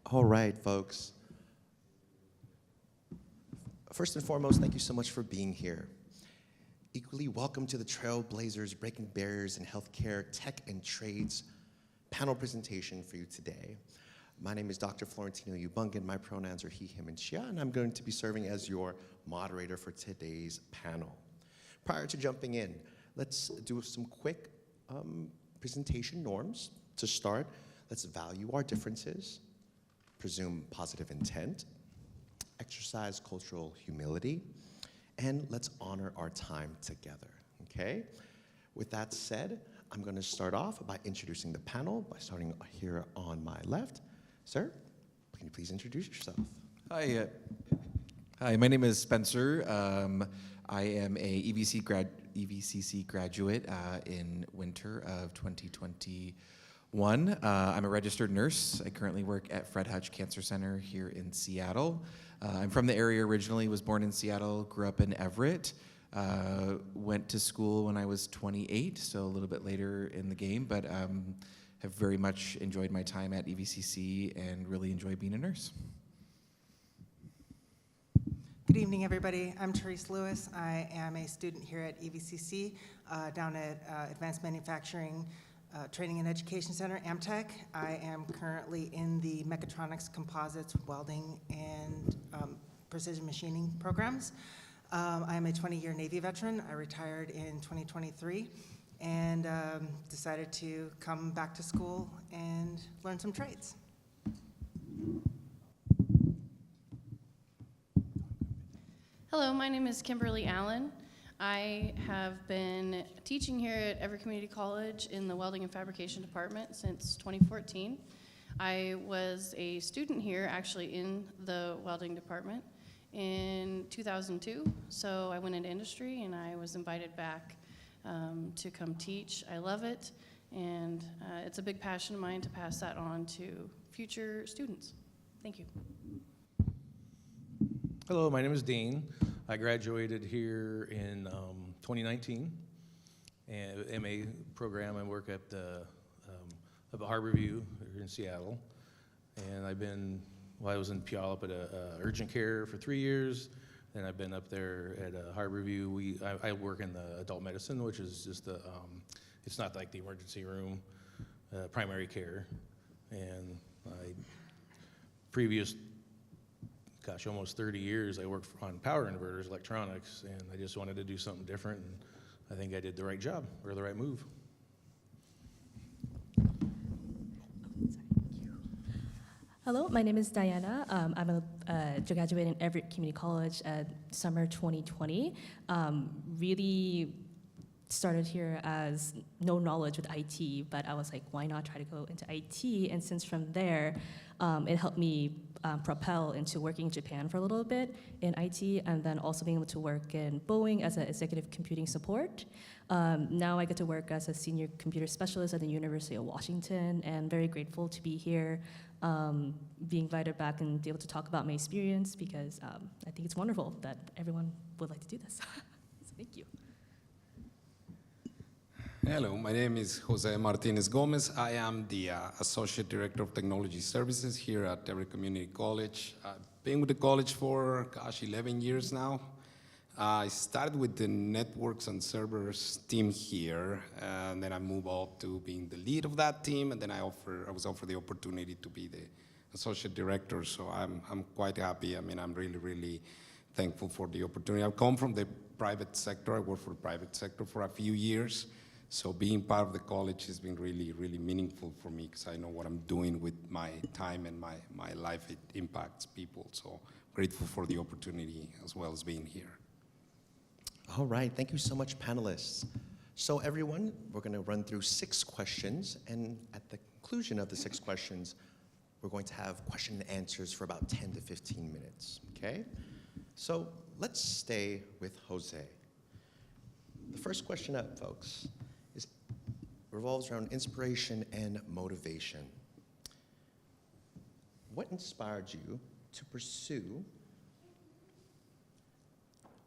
All right, folks. First and foremost, thank you so much for being here. Equally, welcome to the TrailBlazers Breaking Barriers in Healthcare, Tech, and Trades panel presentation for you today. My name is Dr. Florentino Ubungan. My pronouns are he, him, and she, and I'm going to be serving as your moderator for today's panel. Prior to jumping in, let's do some quick presentation norms. To start, let's value our differences, presume positive intent, exercise cultural humility, and let's honor our time together, okay? With that said, I'm gonna start off by introducing the panel by starting here on my left. Sir, can you please introduce yourself? Hi, my name is Spencer. I am a EVCC graduate in winter of 2021. I'm a registered nurse. I currently work at Fred Hutch Cancer Center here in Seattle. I'm from the area originally, was born in Seattle, grew up in Everett. Went to school when I was 28, so a little bit later in the game, but have very much enjoyed my time at EVCC and really enjoy being a nurse. Good evening, everybody. I'm Therese Lewis. I am a student here at EVCC down at Advanced Manufacturing Training and Education Center, AMTech. I am currently in the Mechatronics, Composites, Welding, and Precision Machining programs. I am a 20-year Navy veteran. I retired in 2023 and decided to come back to school and learn some trades. Hello, my name is Kimberly Allen. I have been teaching here at Everett Community College in the Welding and Fabrication Department since 2014. I was a student here actually in the welding department in 2002, so I went into industry and I was invited back to come teach. I love it, and it's a big passion of mine to pass that on to future students. Thank you. Hello, my name is Dean. I graduated here in 2019, and MA program. I work at the up at Harborview here in Seattle, and I was in Puyallup at urgent care for 3 years. Then I've been up there at Harborview. I work in the adult medicine, which is just it's not like the emergency room, primary care, and almost 30 years I worked on power inverters, electronics, and I just wanted to do something different, and I think I did the right job, or the right move. Hello, my name is Diana. I'm a graduate in Everett Community College summer 2020. Really started here as no knowledge with IT, but I was like, why not try to go into IT? And since from there, it helped me propel into working in Japan for a little bit in IT, and then also being able to work in Boeing as an executive computing support. Now I get to work as a senior computer specialist at the University of Washington, and very grateful to be here, being invited back and be able to talk about my experience, because I think it's wonderful that everyone would like to do this. So thank you. Hello, my name is Jose Martinez Gomez. I am the Associate Director of Technology Services here at Everett Community College. I've been with the college for, 11 years now. I started with the networks and servers team here, and then I moved up to being the lead of that team, and then I was offered the opportunity to be the Associate Director, so I'm quite happy. I mean, I'm really thankful for the opportunity. I've come from the private sector. I worked for the private sector for a few years. So being part of the college has been really meaningful for me, because I know what I'm doing with my time and my life. It impacts people. So grateful for the opportunity as well as being here. All right, thank you so much, panelists. So everyone, we're gonna run through 6 questions, and at the conclusion of the 6 questions, we're going to have question and answers for about 10 to 15 minutes, okay? So let's stay with Jose. The first question up, folks, revolves around inspiration and motivation. What inspired you to pursue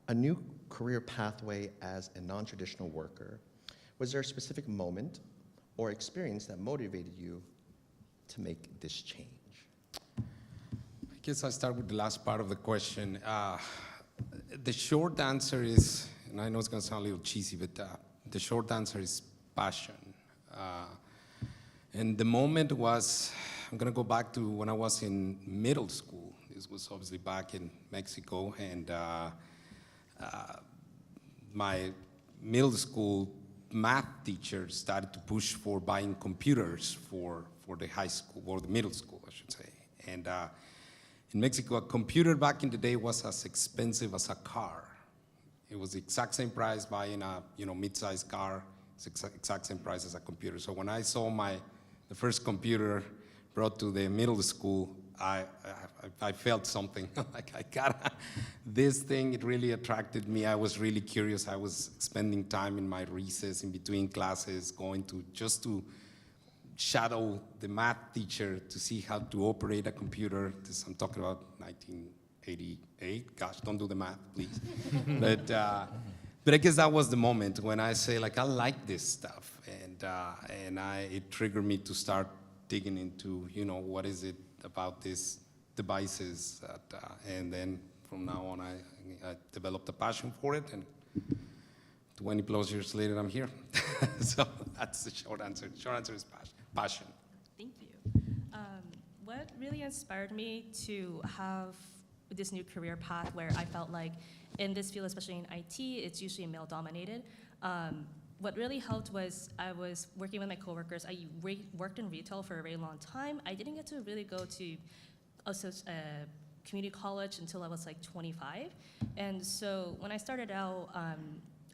a new career pathway as a non-traditional worker? Was there a specific moment or experience that motivated you to make this change? guess I start with the last part of the question. The short answer is, and I know it's going to sound a little cheesy, but the short answer is passion. And the moment was, I'm going to go back to when I was in middle school. This was obviously back in Mexico, and my middle school math teacher started to push for buying computers for the high school, or the middle school, I should say. And in Mexico, a computer back in the day was as expensive as a car. It was the exact same price buying a mid-sized car. It's exact same price as a computer. So when I saw the first computer brought to the middle school, I felt something. Like I got this thing. It really attracted me. I was really curious. I was spending time in my recess in between classes, going to just to shadow the math teacher to see how to operate a computer. I'm talking about 1988. Gosh, don't do the math, please. But I guess that was the moment when I say, like, I like this stuff, and it triggered me to start digging into, what is it about these devices, and then from now on, I developed a passion for it, and 20 plus years later, I'm here. So that's the short answer. The short answer is passion. Thank you. What really inspired me to have this new career path where I felt like in this field, especially in IT, it's usually male-dominated. What really helped was I was working with my coworkers. I worked in retail for a very long time. I didn't get to really go to community college until I was like 25. And so when I started out,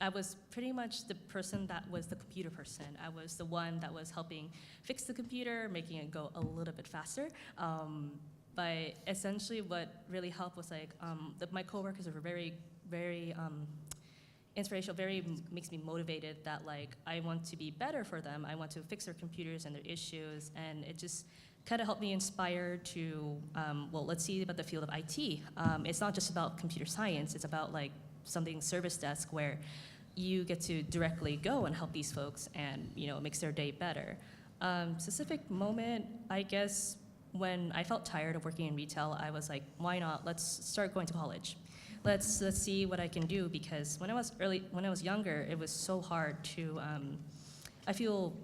I was pretty much the person that was the computer person. I was the one that was helping fix the computer, making it go a little bit faster. But essentially what really helped was like, my coworkers were very, very inspirational, makes me motivated that like, I want to be better for them. I want to fix their computers and their issues. And it just kind of helped me inspire to, let's see about the field of IT. It's not just about computer science, it's about like something service desk where you get to directly go and help these folks and it makes their day better. Specific moment, I guess, when I felt tired of working in retail, I was like, why not? Let's start going to college. Let's see what I can do, because when I was younger, it was so hard to, I feel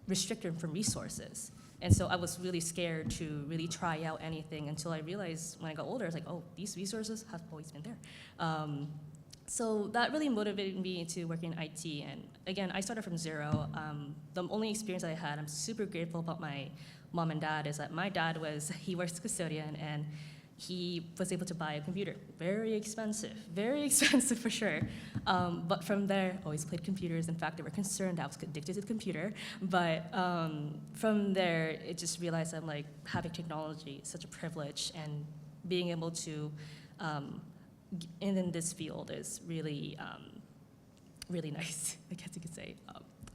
restricted from resources. And so I was really scared to really try out anything until I realized when I got older, I was like, oh, these resources have always been there. So that really motivated me to work in IT. And again, I started from zero. The only experience I had, I'm super grateful about my mom and dad, is that my dad he works custodian, and he was able to buy a computer. Very expensive for sure. But from there, always played computers. In fact, they were concerned I was addicted to the computer. But from there, it just realized I'm like, having technology is such a privilege, and being able to, in this field is really, really nice, I guess you could say.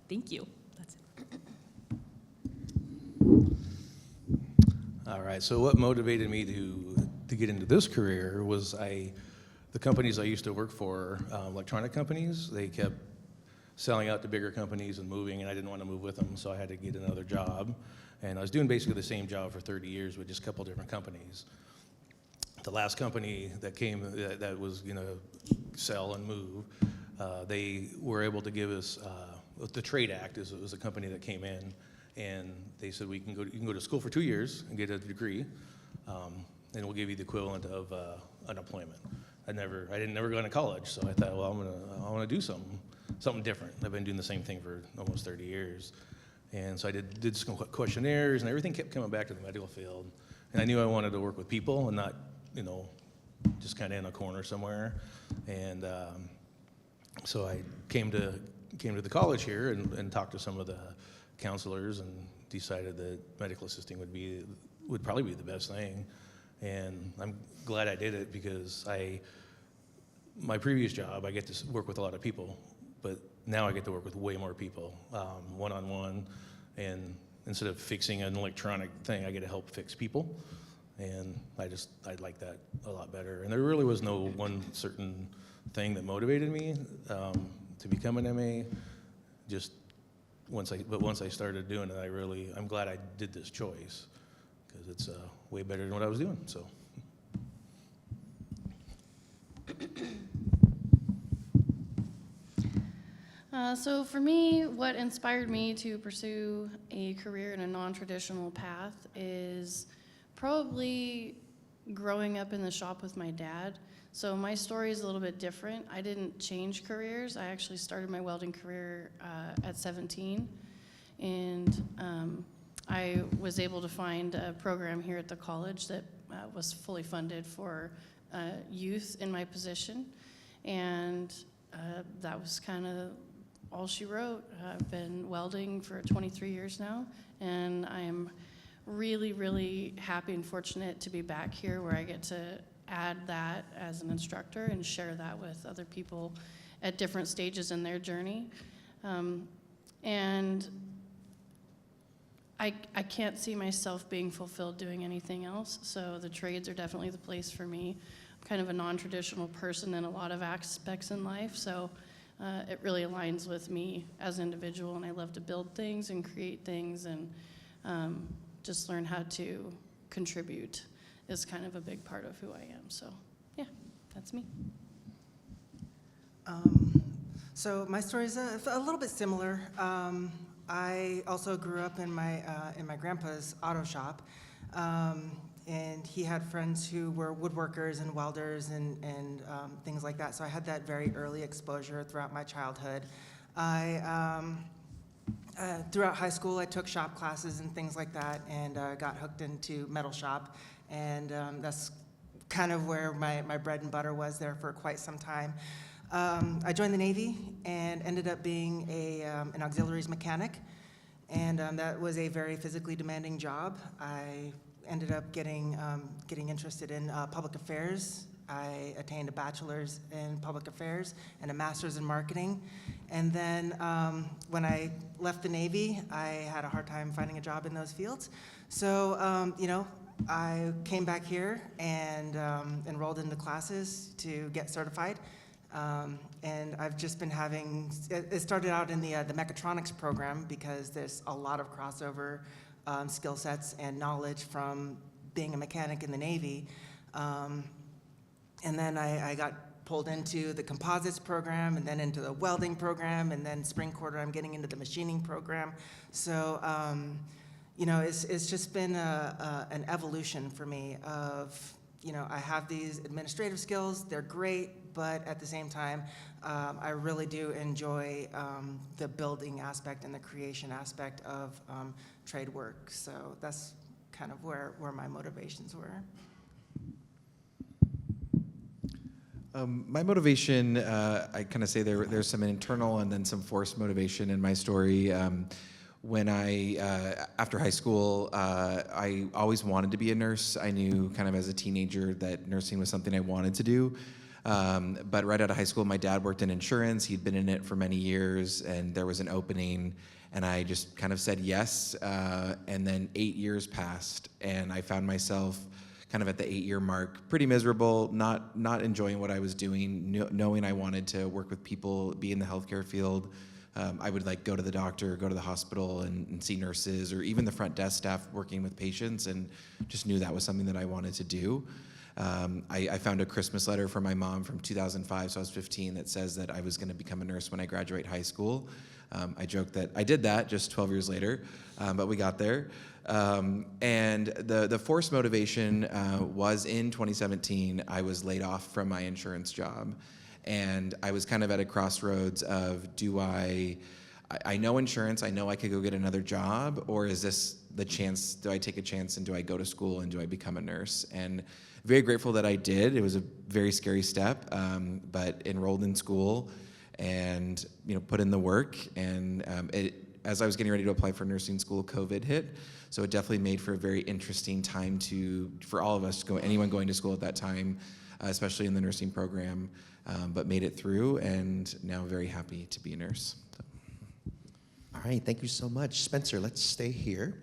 Thank you. That's it. All right, so what motivated me to get into this career was the companies I used to work for, electronic companies, they kept selling out to bigger companies and moving, and I didn't want to move with them, so I had to get another job. And I was doing basically the same job for 30 years with just a couple different companies. The last company that came that was going to sell and move, they were able to give us, the Trade Act was a company that came in, and they said, you can go to school for 2 years and get a degree, and we'll give you the equivalent of unemployment. I didn't never go into college, so I thought, well, I want to do something different. I've been doing the same thing for almost 30 years. And so I did some questionnaires, and everything kept coming back to the medical field. And I knew I wanted to work with people and not, just kind of in a corner somewhere. And so I came to the college here and talked to some of the counselors and decided that medical assisting would probably be the best thing. And I'm glad I did it, because my previous job, I get to work with a lot of people, but now I get to work with way more people, one-on-one, and instead of fixing an electronic thing, I get to help fix people, and I like that a lot better. And there really was no one certain thing that motivated me to become an MA. But once I started doing it, I'm glad I did this choice, because it's way better than what I was doing. So, So for me, what inspired me to pursue a career in a non-traditional path is probably growing up in the shop with my dad. So my story is a little bit different. I didn't change careers. I actually started my welding career at 17. And I was able to find a program here at the college that was fully funded for youth in my position. And that was kind of all she wrote. I've been welding for 23 years now, and I am really, really happy and fortunate to be back here where I get to add that as an instructor and share that with other people at different stages in their journey. And I can't see myself being fulfilled doing anything else, so the trades are definitely the place for me. I'm kind of a non-traditional person in a lot of aspects in life, so it really aligns with me as an individual, and I love to build things and create things and just learn how to contribute is kind of a big part of who I am. So yeah, that's me. So my story is a little bit similar. I also grew up in my grandpa's auto shop, and he had friends who were woodworkers and welders and things like that. So I had that very early exposure throughout my childhood. Throughout high school, I took shop classes and things like that, and got hooked into metal shop, and that's kind of where my bread and butter was there for quite some time. I joined the Navy and ended up being an auxiliaries mechanic, and that was a very physically demanding job. I ended up getting interested in public affairs. I attained a bachelor's in public affairs and a master's in marketing. And then when I left the Navy, I had a hard time finding a job in those fields. So, I came back here and enrolled in the classes to get certified. And I've just been it started out in the mechatronics program because there's a lot of crossover skill sets and knowledge from being a mechanic in the Navy. And then I got pulled into the composites program and then into the welding program, and then spring quarter I'm getting into the machining program. So, it's just been an evolution for me of, I have these administrative skills, they're great, but at the same time, I really do enjoy the building aspect and the creation aspect of trade work. So that's kind of where my motivations were. My motivation, I kind of say there's some internal and then some forced motivation in my story. When after high school, I always wanted to be a nurse. I knew kind of as a teenager that nursing was something I wanted to do. But right out of high school, my dad worked in insurance. He'd been in it for many years, and there was an opening, and I just kind of said yes. And then 8 years passed, and I found myself kind of at the 8-year mark, pretty miserable, not enjoying what I was doing, knowing I wanted to work with people, be in the healthcare field. I would go to the doctor, go to the hospital and see nurses, or even the front desk staff working with patients, and just knew that was something that I wanted to do. I found a Christmas letter from my mom from 2005, so I was 15, that says that I was going to become a nurse when I graduate high school. I joke that I did that just 12 years later, but we got there. And the forced motivation was in 2017. I was laid off from my insurance job, and I was kind of at a crossroads of, I know insurance, I know I could go get another job, or is this the chance, do I take a chance and do I go to school and do I become a nurse? And very grateful that I did. It was a very scary step, but enrolled in school and put in the work. And as I was getting ready to apply for nursing school, COVID hit. So it definitely made for a very interesting time for all of us, anyone going to school at that time, especially in the nursing program, but made it through, and now very happy to be a nurse. So. All right, thank you so much. Spencer, let's stay here.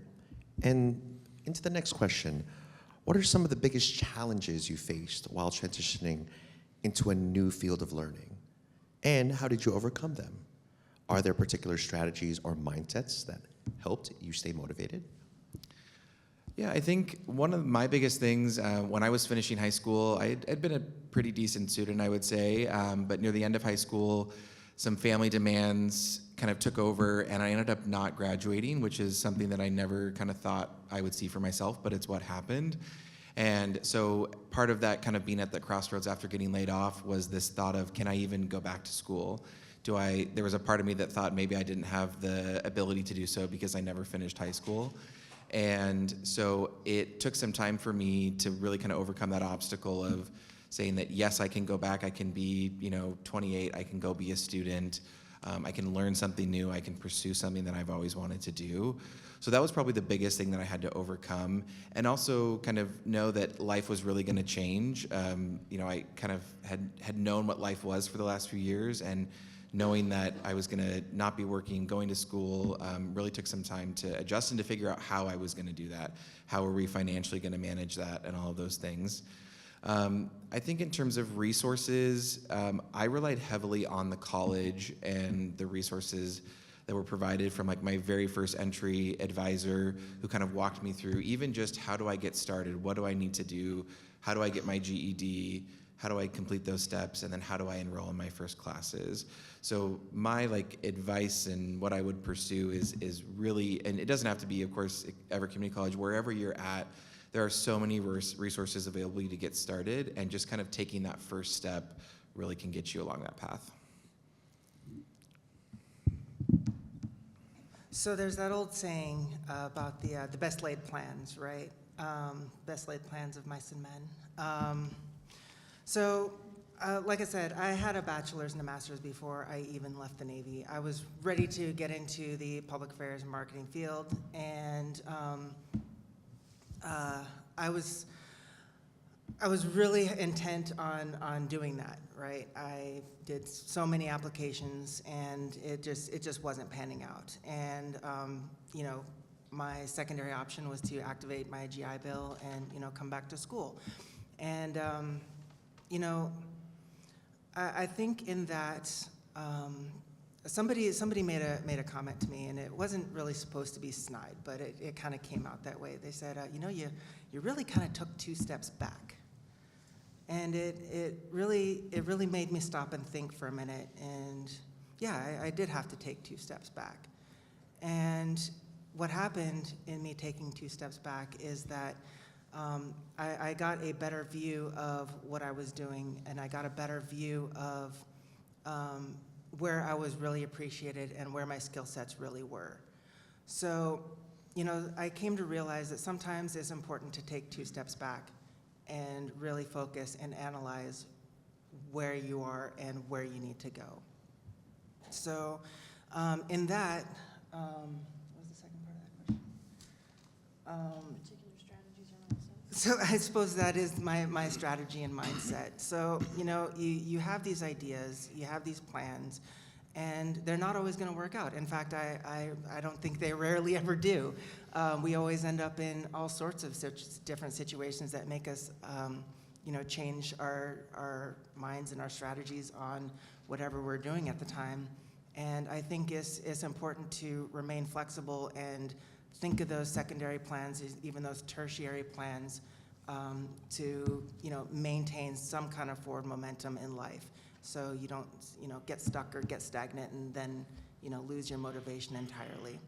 And into the next question. What are some of the biggest challenges you faced while transitioning into a new field of learning? And how did you overcome them? Are there particular strategies or mindsets that helped you stay motivated? Yeah, I think one of my biggest things when I was finishing high school, I'd been a pretty decent student, I would say, but near the end of high school, some family demands kind of took over, and I ended up not graduating, which is something that I never kind of thought I would see for myself, but it's what happened. And so part of that kind of being at the crossroads after getting laid off was this thought of, can I even go back to school? There was a part of me that thought maybe I didn't have the ability to do so because I never finished high school. And so it took some time for me to really kind of overcome that obstacle of saying that, yes, I can go back, I can be, 28, I can go be a student, I can learn something new, I can pursue something that I've always wanted to do. So that was probably the biggest thing that I had to overcome, and also kind of know that life was really going to change. I kind of had known what life was for the last few years, and knowing that I was going to not be working, going to school, really took some time to adjust and to figure out how I was going to do that. How were we financially going to manage that, and all of those things. I think in terms of resources, I relied heavily on the college and the resources that were provided from my very first entry advisor, who kind of walked me through even just how do I get started, what do I need to do, how do I get my GED, how do I complete those steps, and then how do I enroll in my first classes. So my advice and what I would pursue is really, and it doesn't have to be, of course, Everett Community College, wherever you're at, there are so many resources available to get started, and just kind of taking that first step really can get you along that path. So there's that old saying about the best laid plans, right? Best laid plans of mice and men. Like I said, I had a bachelor's and a master's before I even left the Navy. I was ready to get into the public affairs and marketing field, and I was really intent on doing that, right? I did so many applications, and it just wasn't panning out. And my secondary option was to activate my GI Bill and come back to school. And I think in that somebody made a comment to me, and it wasn't really supposed to be snide, but it kind of came out that way. They said, you really kind of took 2 steps back. And it really made me stop and think for a minute. And yeah, I did have to take 2 steps back. And what happened in me taking 2 steps back is that I got a better view of what I was doing, and I got a better view of where I was really appreciated and where my skill sets really were. So, I came to realize that sometimes it's important to take 2 steps back and really focus and analyze where you are and where you need to go. So, in that, what was the second part of that question? Particular strategies or mindset? So I suppose that is my strategy and mindset. So, you have these ideas, you have these plans, and they're not always going to work out. In fact, I don't think they rarely ever do. We always end up in all sorts of different situations that make us, change our minds and our strategies on whatever we're doing at the time. And I think it's important to remain flexible and think of those secondary plans, even those tertiary plans, to maintain some kind of forward momentum in life, so you don't get stuck or get stagnant and then lose your motivation entirely.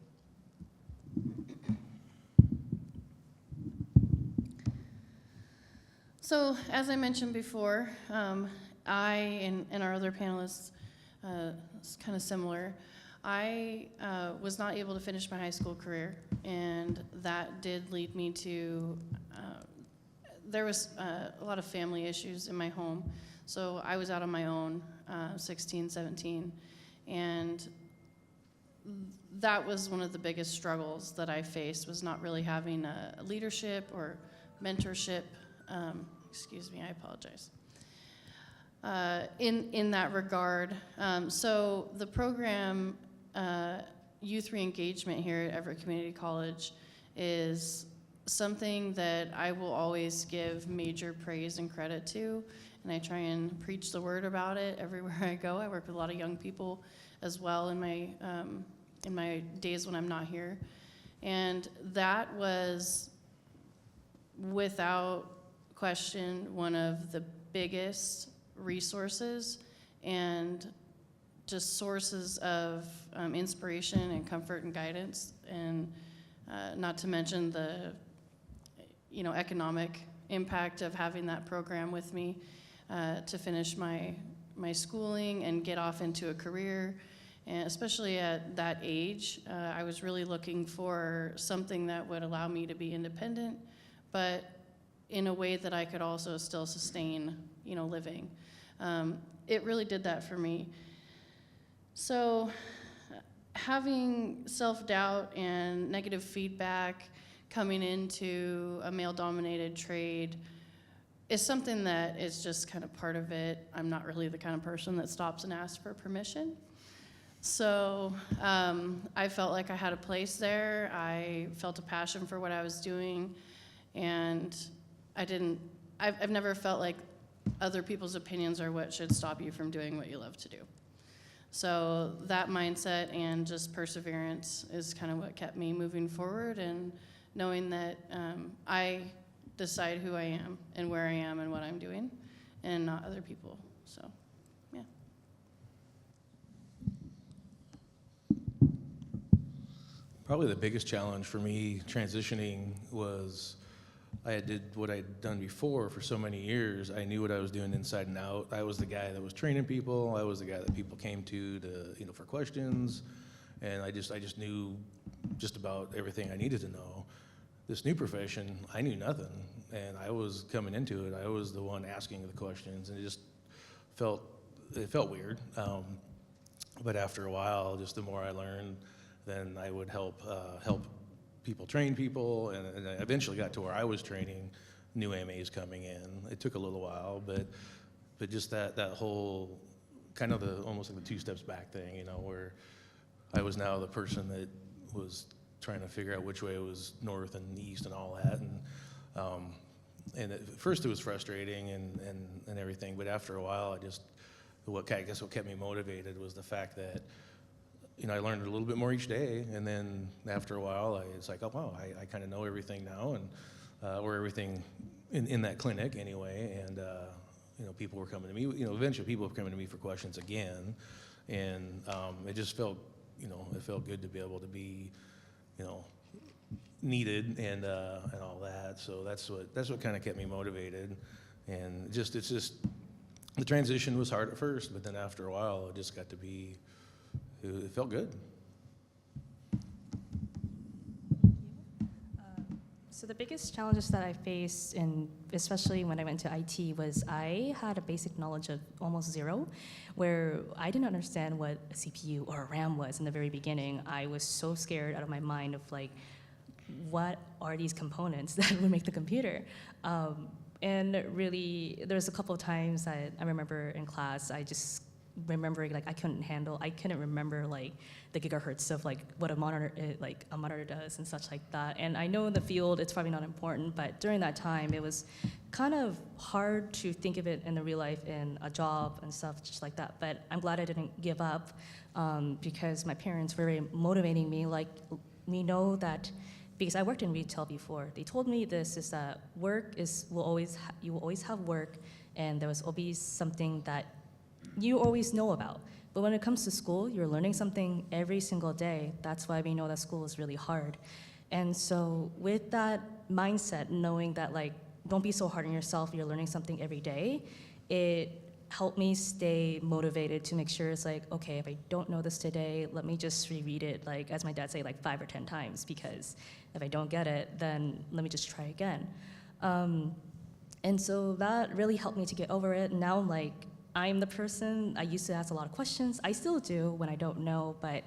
So, as I mentioned before, I and our other panelists, it's kind of similar. I was not able to finish my high school career, and that did lead me to, there was a lot of family issues in my home. So I was out on my own, 16, 17, and that was one of the biggest struggles that I faced, was not really having a leadership or mentorship, excuse me, I apologize, in that regard. So the program, Youth Re-Engagement here at Everett Community College, is something that I will always give major praise and credit to, and I try and preach the word about it everywhere I go. I work with a lot of young people as well in my days when I'm not here, and that was without question, one of the biggest resources and just sources of inspiration and comfort and guidance, and not to mention the economic impact of having that program with me to finish my schooling and get off into a career. And especially at that age, I was really looking for something that would allow me to be independent, but in a way that I could also still sustain, living. It really did that for me. So having self-doubt and negative feedback coming into a male-dominated trade is something that is just kind of part of it. I'm not really the kind of person that stops and asks for permission. So I felt like I had a place there. I felt a passion for what I was doing, and I've never felt like other people's opinions are what should stop you from doing what you love to do. So that mindset and just perseverance is kind of what kept me moving forward, and knowing that I decide who I am and where I am and what I'm doing, and not other people. So, yeah. Probably the biggest challenge for me transitioning was I did what I'd done before for so many years. I knew what I was doing inside and out. I was the guy that was training people. I was the guy that people came to for questions, and I just knew just about everything I needed to know. This new profession, I knew nothing, and I was coming into it. I was the one asking the questions, and it felt weird. But after a while, just the more I learned, then I would help people train people, and I eventually got to where I was training new AMAs coming in. It took a little while, but just that whole kind of almost like the two steps back thing, where I was now the person that was trying to figure out which way was north and east and all that, and at first it was frustrating and everything, but after a while, what kept me motivated was the fact that I learned a little bit more each day, and then after a while, it's like, oh wow, I kind of know everything now, and or everything in that clinic anyway, and people were coming to me. Eventually, people were coming to me for questions again, and it just felt, it felt good to be able to be, needed and all that. So that's what kind of kept me motivated, and it's just the transition was hard at first, but then after a while, it just got to be. It felt good. So the biggest challenges that I faced, and especially when I went to IT, was I had a basic knowledge of almost zero, where I didn't understand what a CPU or a RAM was in the very beginning. I was so scared out of my mind of what are these components that would make the computer? And really, there was a couple of times I remember in class, I just remembering I couldn't remember the gigahertz of what a monitor does and such like that. And I know in the field it's probably not important, but during that time it was kind of hard to think of it in the real life in a job and stuff just like that. But I'm glad I didn't give up because my parents were very motivating me. We know that because I worked in retail before, they told me this is that you will always have work, and there was always something that you always know about. But when it comes to school, you're learning something every single day. That's why we know that school is really hard. And so with that mindset, knowing that don't be so hard on yourself, you're learning something every day, it helped me stay motivated to make sure it's okay, if I don't know this today, let me just reread it, as my dad say, 5 or 10 times, because if I don't get it, then let me just try again. And so that really helped me to get over it. Now I'm the person, I used to ask a lot of questions. I still do when I don't know, but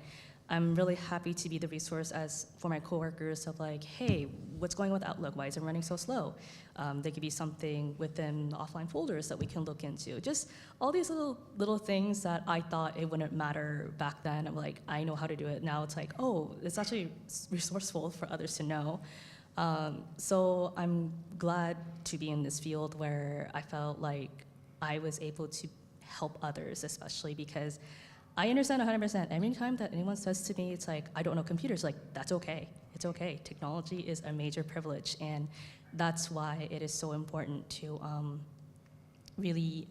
I'm really happy to be the resource for my coworkers of hey, what's going on with Outlook? Why is it running so slow? There could be something within the offline folders that we can look into. Just all these little things that I thought it wouldn't matter back then. I'm I know how to do it. Now it's oh, it's actually resourceful for others to know. So I'm glad to be in this field where I felt I was able to help others, especially because I understand 100%. Every time that anyone says to me, it's I don't know computers, that's okay. It's okay. Technology is a major privilege, and that's why it is so important to really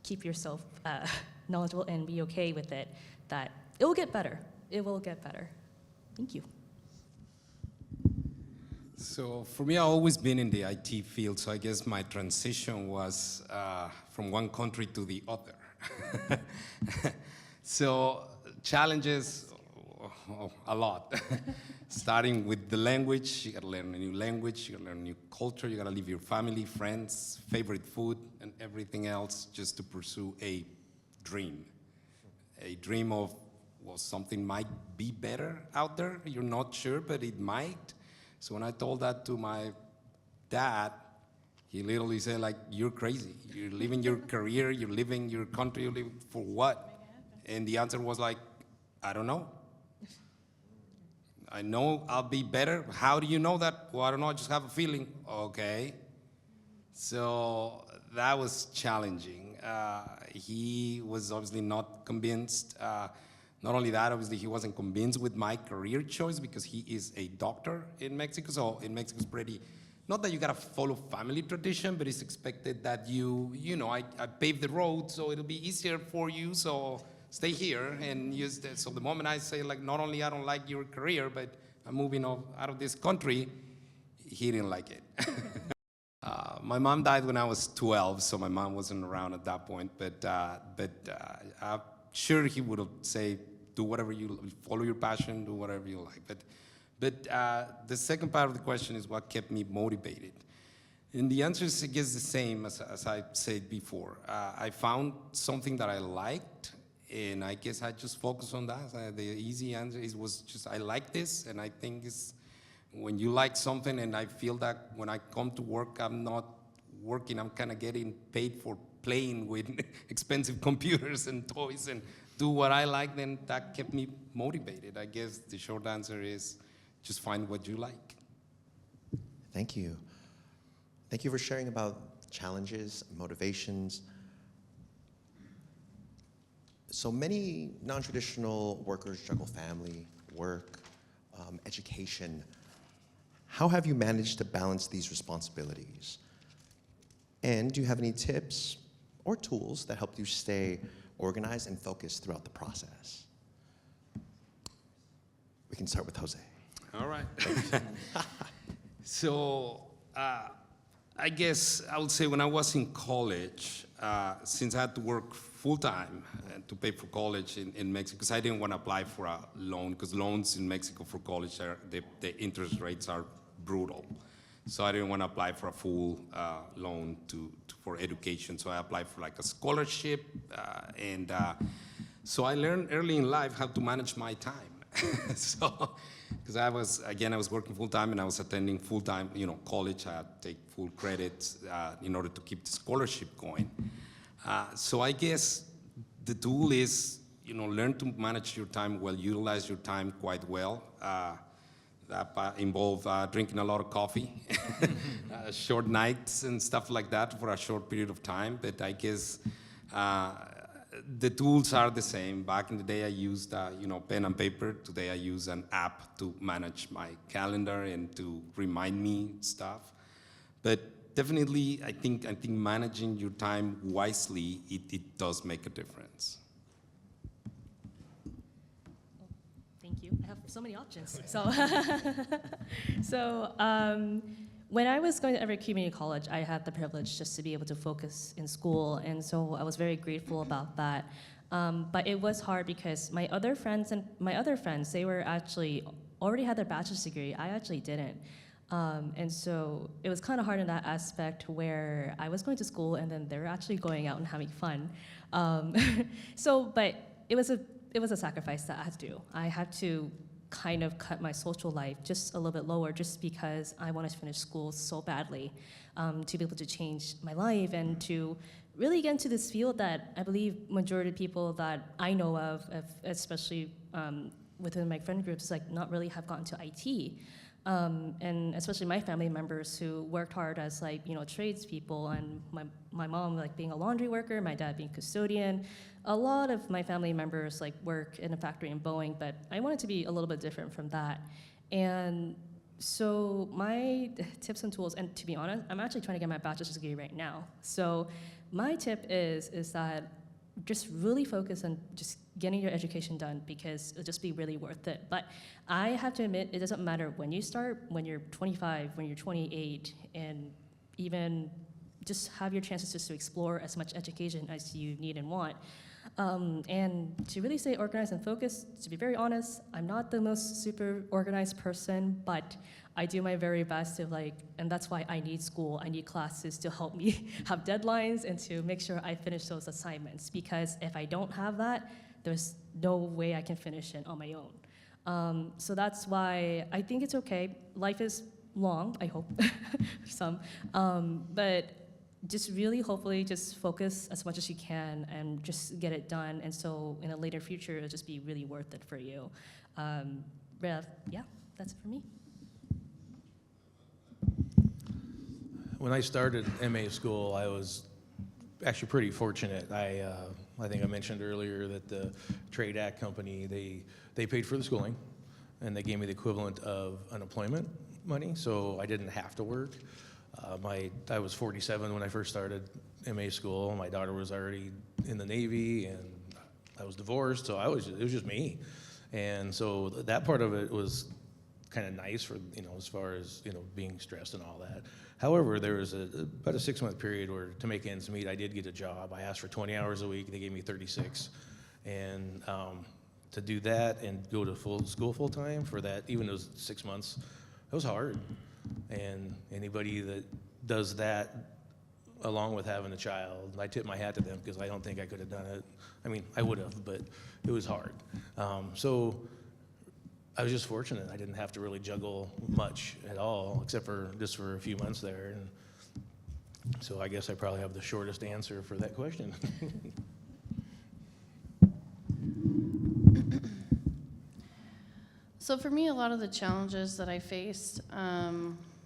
keep yourself knowledgeable and be okay with it, that it will get better. It will get better. Thank you. So for me, I've always been in the IT field, so I guess my transition was from one country to the other. So challenges, a lot. Starting with the language, you gotta learn a new language, you gotta learn a new culture, you gotta leave your family, friends, favorite food, and everything else just to pursue a dream. A dream of, well, something might be better out there. You're not sure, but it might. So when I told that to my dad, he literally said, like, you're crazy. You're living your career, you're living your country, you live for what? And the answer was like, I don't know. I know I'll be better. How do you know that? Well, I don't know, I just have a feeling. Okay. So that was challenging. He was obviously not convinced. Not only that, obviously, he wasn't convinced with my career choice because he is a doctor in Mexico. So in Mexico, it's pretty, not that you gotta follow family tradition, but it's expected that you know, I paved the road, so it'll be easier for you, so stay here and use that. So the moment I say, like, not only I don't like your career, but I'm moving out of this country, he didn't like it. My mom died when I was 12, so my mom wasn't around at that point, but I'm sure he would have said, do whatever you, follow your passion, do whatever you like. But the second part of the question is what kept me motivated. And the answer is, I guess, the same as I said before. I found something that I liked, and I guess I just focused on that. The easy answer was just, I like this, and I think it's, when you like something, and I feel that when I come to work, I'm not working, I'm kind of getting paid for playing with expensive computers and toys and do what I like, then that kept me motivated. I guess the short answer is just find what you like. Thank you. Thank you for sharing about challenges, motivations. So many non-traditional workers juggle family, work, education. How have you managed to balance these responsibilities? And do you have any tips or tools that help you stay organized and focused throughout the process? We can start with Jose. All right. So I guess I would say when I was in college, since I had to work full-time to pay for college in Mexico, because I didn't want to apply for a loan, because loans in Mexico for college, the interest rates are brutal. So I didn't want to apply for a full loan for education. So I applied for like a scholarship, and so I learned early in life how to manage my time. So, because I was working full time and I was attending full time, college. I had to take full credits in order to keep the scholarship going. So I guess the tool is, learn to manage your time well, utilize your time quite well. That involve drinking a lot of coffee, short nights and stuff like that for a short period of time. But I guess the tools are the same. Back in the day, I used pen and paper. Today, I use an app to manage my calendar and to remind me stuff. But definitely, I think managing your time wisely, it does make a difference. Thank you. I have so many options. So, when I was going to Everett Community College, I had the privilege just to be able to focus in school, and so I was very grateful about that. But it was hard because my other friends, they were actually already had their bachelor's degree. I actually didn't. And so it was kind of hard in that aspect where I was going to school and then they were actually going out and having fun. But it was a sacrifice that I had to do. I had to kind of cut my social life just a little bit lower just because I wanted to finish school so badly, to be able to change my life and to really get into this field that I believe majority of people that I know of especially within my friend groups, like not really have gotten to IT. And especially my family members who worked hard as tradespeople, and my mom being a laundry worker, my dad being custodian. A lot of my family members work in a factory in Boeing, but I wanted to be a little bit different from that. And So my tips and tools, and to be honest, I'm actually trying to get my bachelor's degree right now. So my tip is that just really focus on just getting your education done because it'll just be really worth it. But I have to admit, it doesn't matter when you start, when you're 25, when you're 28, and even just have your chances just to explore as much education as you need and want. And to really stay organized and focused, to be very honest, I'm not the most super organized person, but I do my very best to and that's why I need school, I need classes to help me have deadlines and to make sure I finish those assignments. Because if I don't have that, there's no way I can finish it on my own. So that's why I think it's okay. Life is long, I hope, for some. But just really hopefully just focus as much as you can and just get it done. And so in a later future, it'll just be really worth it for you. Yeah, that's it for me. When I started MA school, I was actually pretty fortunate. I think I mentioned earlier that the Trade Act company, they paid for the schooling, and they gave me the equivalent of unemployment money, so I didn't have to work. I was 47 when I first started MA school. My daughter was already in the Navy, and I was divorced, so it was just me. And so that part of it was kind of nice for, as far as, being stressed and all that. However, there was about a 6-month period where to make ends meet, I did get a job. I asked for 20 hours a week. They gave me 36. And to do that and go to school full time for that, even those 6 months, it was hard. And anybody that does that along with having a child, I tip my hat to them because I don't think I could have done it. I mean, I would have, but it was hard. So I was just fortunate. I didn't have to really juggle much at all, except for just for a few months there. And so I guess I probably have the shortest answer for that question. So for me, a lot of the challenges that I faced,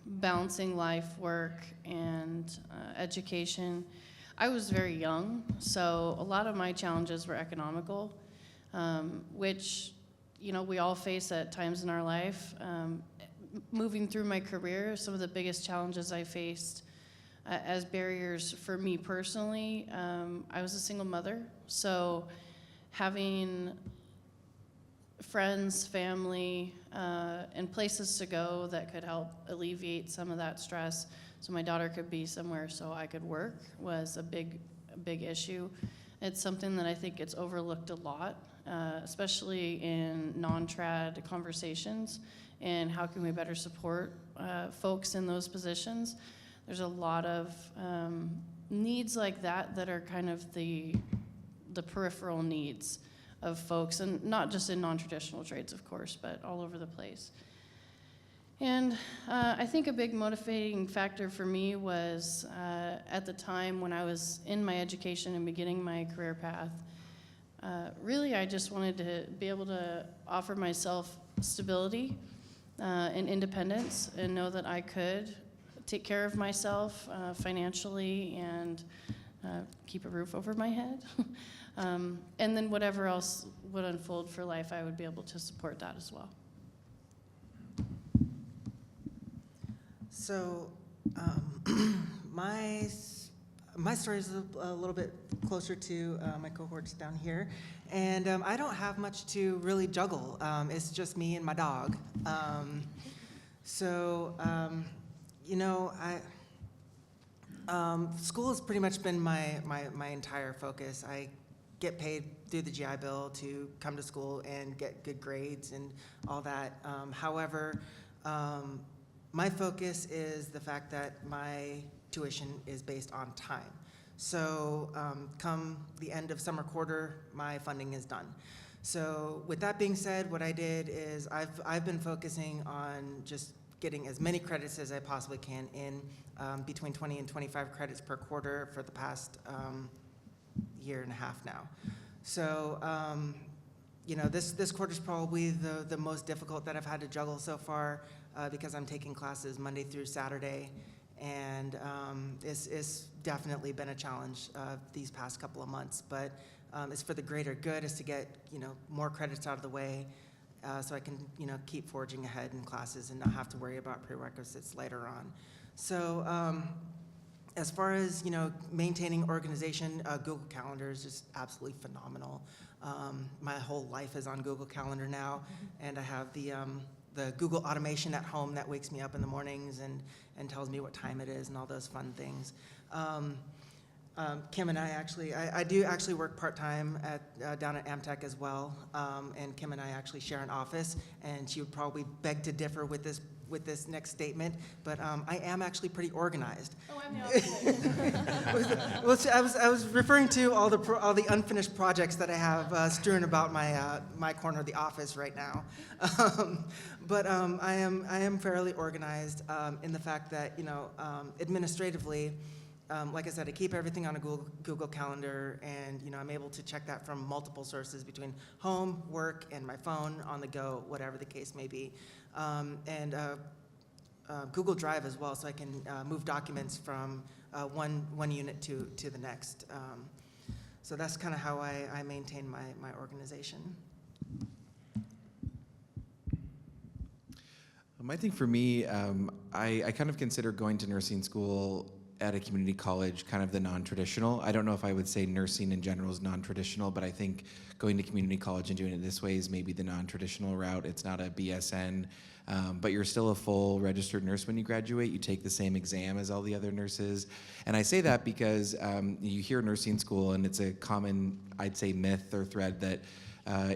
balancing life, work, and education, I was very young, so a lot of my challenges were economical, which, we all face at times in our life. Moving through my career, some of the biggest challenges I faced as barriers for me personally, I was a single mother, so having friends, family, and places to go that could help alleviate some of that stress so my daughter could be somewhere so I could work was a big issue. It's something that I think gets overlooked a lot, especially in non-trad conversations, and how can we better support folks in those positions. There's a lot of needs like that are kind of the peripheral needs of folks, and not just in non-traditional trades, of course, but all over the place. And I think a big motivating factor for me was at the time when I was in my education and beginning my career path, really I just wanted to be able to offer myself stability and independence and know that I could take care of myself financially and keep a roof over my head. And then whatever else would unfold for life, I would be able to support that as well. So my story is a little bit closer to my cohorts down here. And I don't have much to really juggle. It's just me and my dog. School has pretty much been my entire focus. I get paid through the GI Bill to come to school and get good grades and all that. However, my focus is the fact that my tuition is based on time. So come the end of summer quarter, my funding is done. So with that being said, what I did is I've been focusing on just getting as many credits as I possibly can in between 20 and 25 credits per quarter for the past year and a half now. So this quarter is probably the most difficult that I've had to juggle so far because I'm taking classes Monday through Saturday, and it's definitely been a challenge these past couple of months, but it's for the greater good, is to get more credits out of the way so I can, keep forging ahead in classes and not have to worry about prerequisites later on. So as far as, maintaining organization, Google Calendar is just absolutely phenomenal. My whole life is on Google Calendar now, and I have the Google automation at home that wakes me up in the mornings and tells me what time it is and all those fun things. Kim and I do actually work part-time down at Amtech as well, and Kim and I actually share an office, and she would probably beg to differ with this next statement, but I am actually pretty organized. Oh, I'm the opposite. Well, I was referring to all the unfinished projects that I have strewn about my corner of the office right now. But I am fairly organized in the fact that administratively, like I said, I keep everything on a Google Calendar, and I'm able to check that from multiple sources between home, work, and my phone, on the go, whatever the case may be. And Google Drive as well, so I can move documents from one unit to the next. So that's kind of how I maintain my organization. I think for me, I kind of consider going to nursing school at a community college kind of the non-traditional. I don't know if I would say nursing in general is non-traditional, but I think going to community college and doing it this way is maybe the non-traditional route. It's not a BSN, but you're still a full registered nurse when you graduate. You take the same exam as all the other nurses. And I say that because you hear nursing school, and it's a common, I'd say, myth or thread that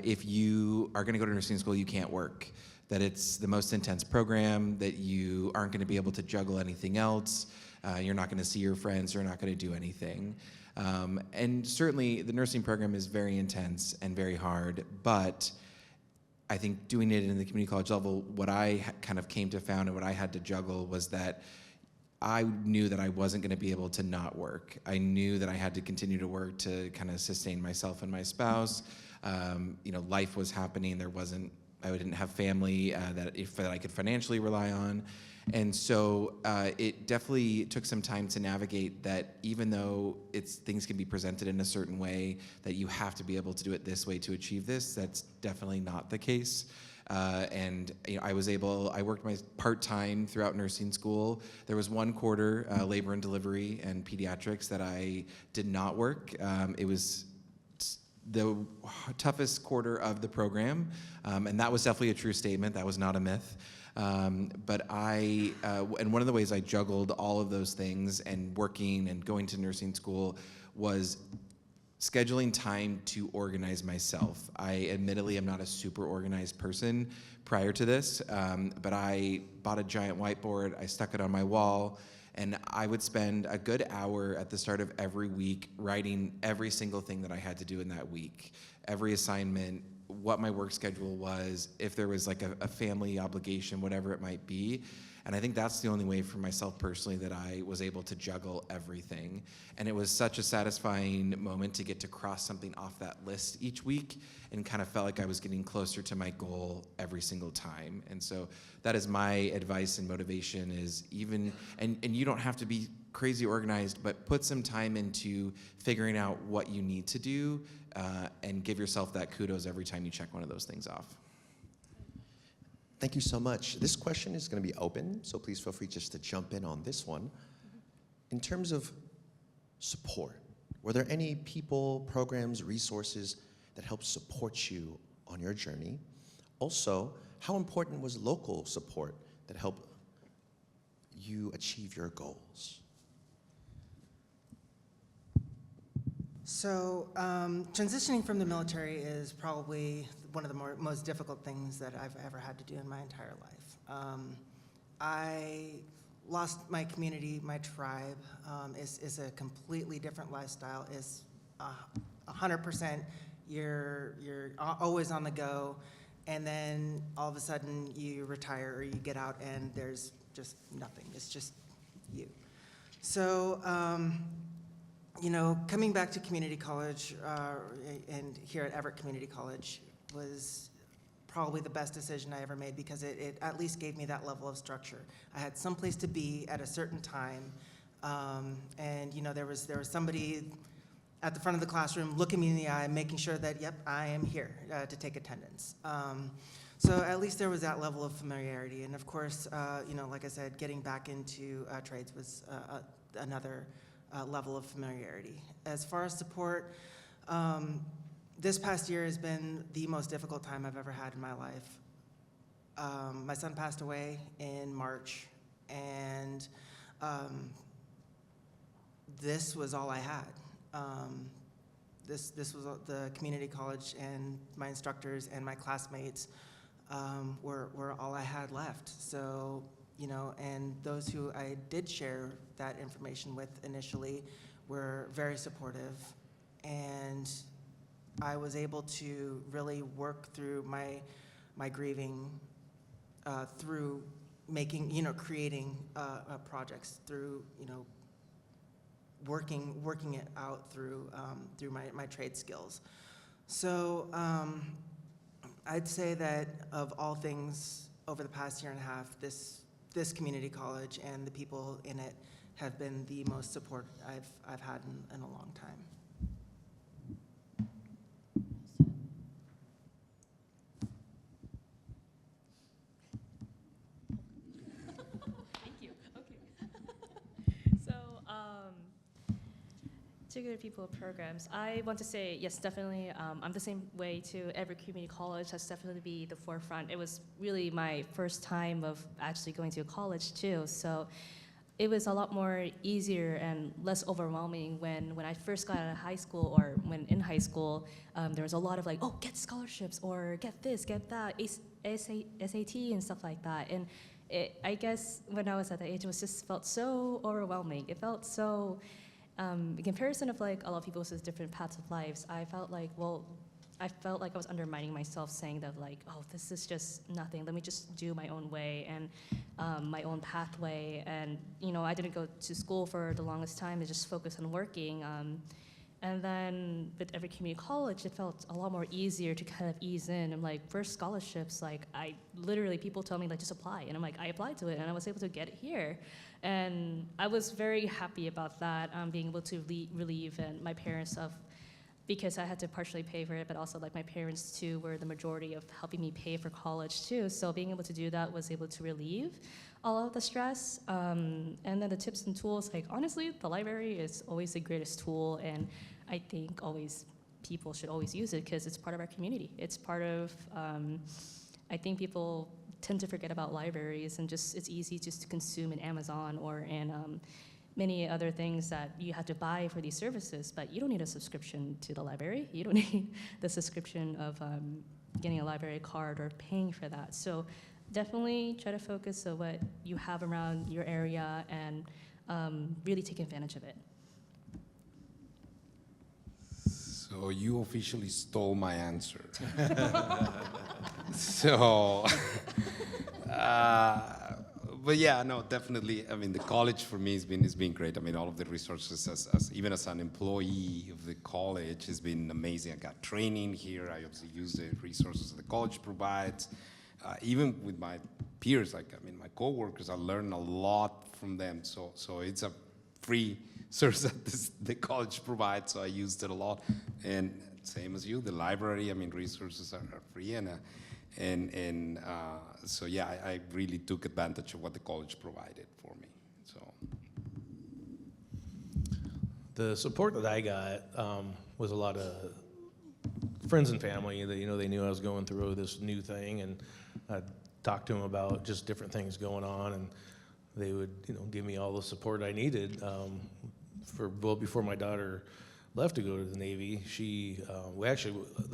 if you are gonna go to nursing school, you can't work. That it's the most intense program, that you aren't gonna be able to juggle anything else. You're not going to see your friends, you're not going to do anything. And certainly the nursing program is very intense and very hard, but I think doing it in the community college level, what I kind of came to found and what I had to juggle was that I knew that I wasn't going to be able to not work. I knew that I had to continue to work to kind of sustain myself and my spouse. Life was happening. I didn't have family that I could financially rely on. And so it definitely took some time to navigate that, even though things can be presented in a certain way, that you have to be able to do it this way to achieve this. That's definitely not the case. And I worked my part-time throughout nursing school. There was one quarter, labor and delivery and pediatrics, that I did not work. It was the toughest quarter of the program, and that was definitely a true statement. That was not a myth. But and one of the ways I juggled all of those things and working and going to nursing school was scheduling time to organize myself. I admittedly am not a super organized person prior to this, but I bought a giant whiteboard, I stuck it on my wall, and I would spend a good hour at the start of every week writing every single thing that I had to do in that week, every assignment, what my work schedule was, if there was like a family obligation, whatever it might be. And I think that's the only way for myself personally that I was able to juggle everything. And it was such a satisfying moment to get to cross something off that list each week, and kind of felt like I was getting closer to my goal every single time. And so that is my advice and motivation, is and you don't have to be crazy organized, but put some time into figuring out what you need to do, and give yourself that kudos every time you check one of those things off. Thank you so much. This question is going to be open, so please feel free just to jump in on this one. In terms of support, were there any people, programs, resources that helped support you on your journey? Also, how important was local support that helped you achieve your goals? So transitioning from the military is probably one of the most difficult things that I've ever had to do in my entire life. I lost my community, my tribe. Is a completely different lifestyle. It's 100%. You're always on the go, and then all of a sudden you retire or you get out and there's just nothing. It's just you. So. Coming back to community college and here at Everett Community College was probably the best decision I ever made, because it at least gave me that level of structure. I had some place to be at a certain time, and there was somebody at the front of the classroom looking me in the eye, making sure that, yep, I am here to take attendance. So at least there was that level of familiarity. And of course, you know, like I said, getting back into trades was another level of familiarity. As far as support, this past year has been the most difficult time I've ever had in my life. My son passed away in March, and this was all I had. This was the community college, and my instructors and my classmates were all I had left. So, you know, and those who I did share that information with initially were very supportive, and I was able to really work through my grieving through making, you know, creating projects, through, you know, working it out through through my trade skills. So I'd say that of all things over the past year and a half, this community college and the people in it have been the most support I've had in a long time. Thank you. Okay. So, to good people programs, I want to say yes, definitely. I'm the same way too. Every community college has definitely be the forefront. It was really my first time of actually going to a college too. So, it was a lot more easier and less overwhelming when I first got out of high school, or when in high school, there was a lot of like, oh, get scholarships or get this, get that, SAT and stuff like that. And I guess when I was at that age, it was just felt so overwhelming. It felt so, in comparison of like a lot of people's different paths of lives, I felt like I was undermining myself, saying that like, oh, this is just nothing. Let me just do my own way and my own pathway. And you know, I didn't go to school for the longest time. I just focused on working. And then with every community college, it felt a lot more easier to kind of ease in. And like first scholarships, like I literally, people tell me like just apply, and I'm like, I applied to it, and I was able to get it here. And I was very happy about that, being able to relieve and my parents of, because I had to partially pay for it, but also like my parents too were the majority of helping me pay for college too. So being able to do that was able to relieve all of the stress. And then the tips and tools, like honestly, the library is always the greatest tool, and I think people should always use it because it's part of our community. It's part of, I think people tend to forget about libraries, and just it's easy just to consume in Amazon or in many other things that you have to buy for these services, but you don't need a subscription to the library. You don't need the subscription of getting a library card or paying for that. So definitely try to focus on what you have around your area and really take advantage of it. So you officially stole my answer. So, but yeah, no, definitely. I mean, the college for me has been great. I mean, all of the resources, even as an employee of the college, has been amazing. I got training here. I obviously use the resources the college provides. Even with my peers, like I mean, my coworkers, I learn a lot from them. So it's a free service that the college provides. So I used it a lot. And same as you, the library. I mean, resources are free, and so yeah, I really took advantage of what the college provided for me. So The support that I got was a lot of friends and family that, you know, they knew I was going through this new thing, and I'd talk to them about just different things going on, and they would, you know, give me all the support I needed. Before my daughter left to go to the Navy, she,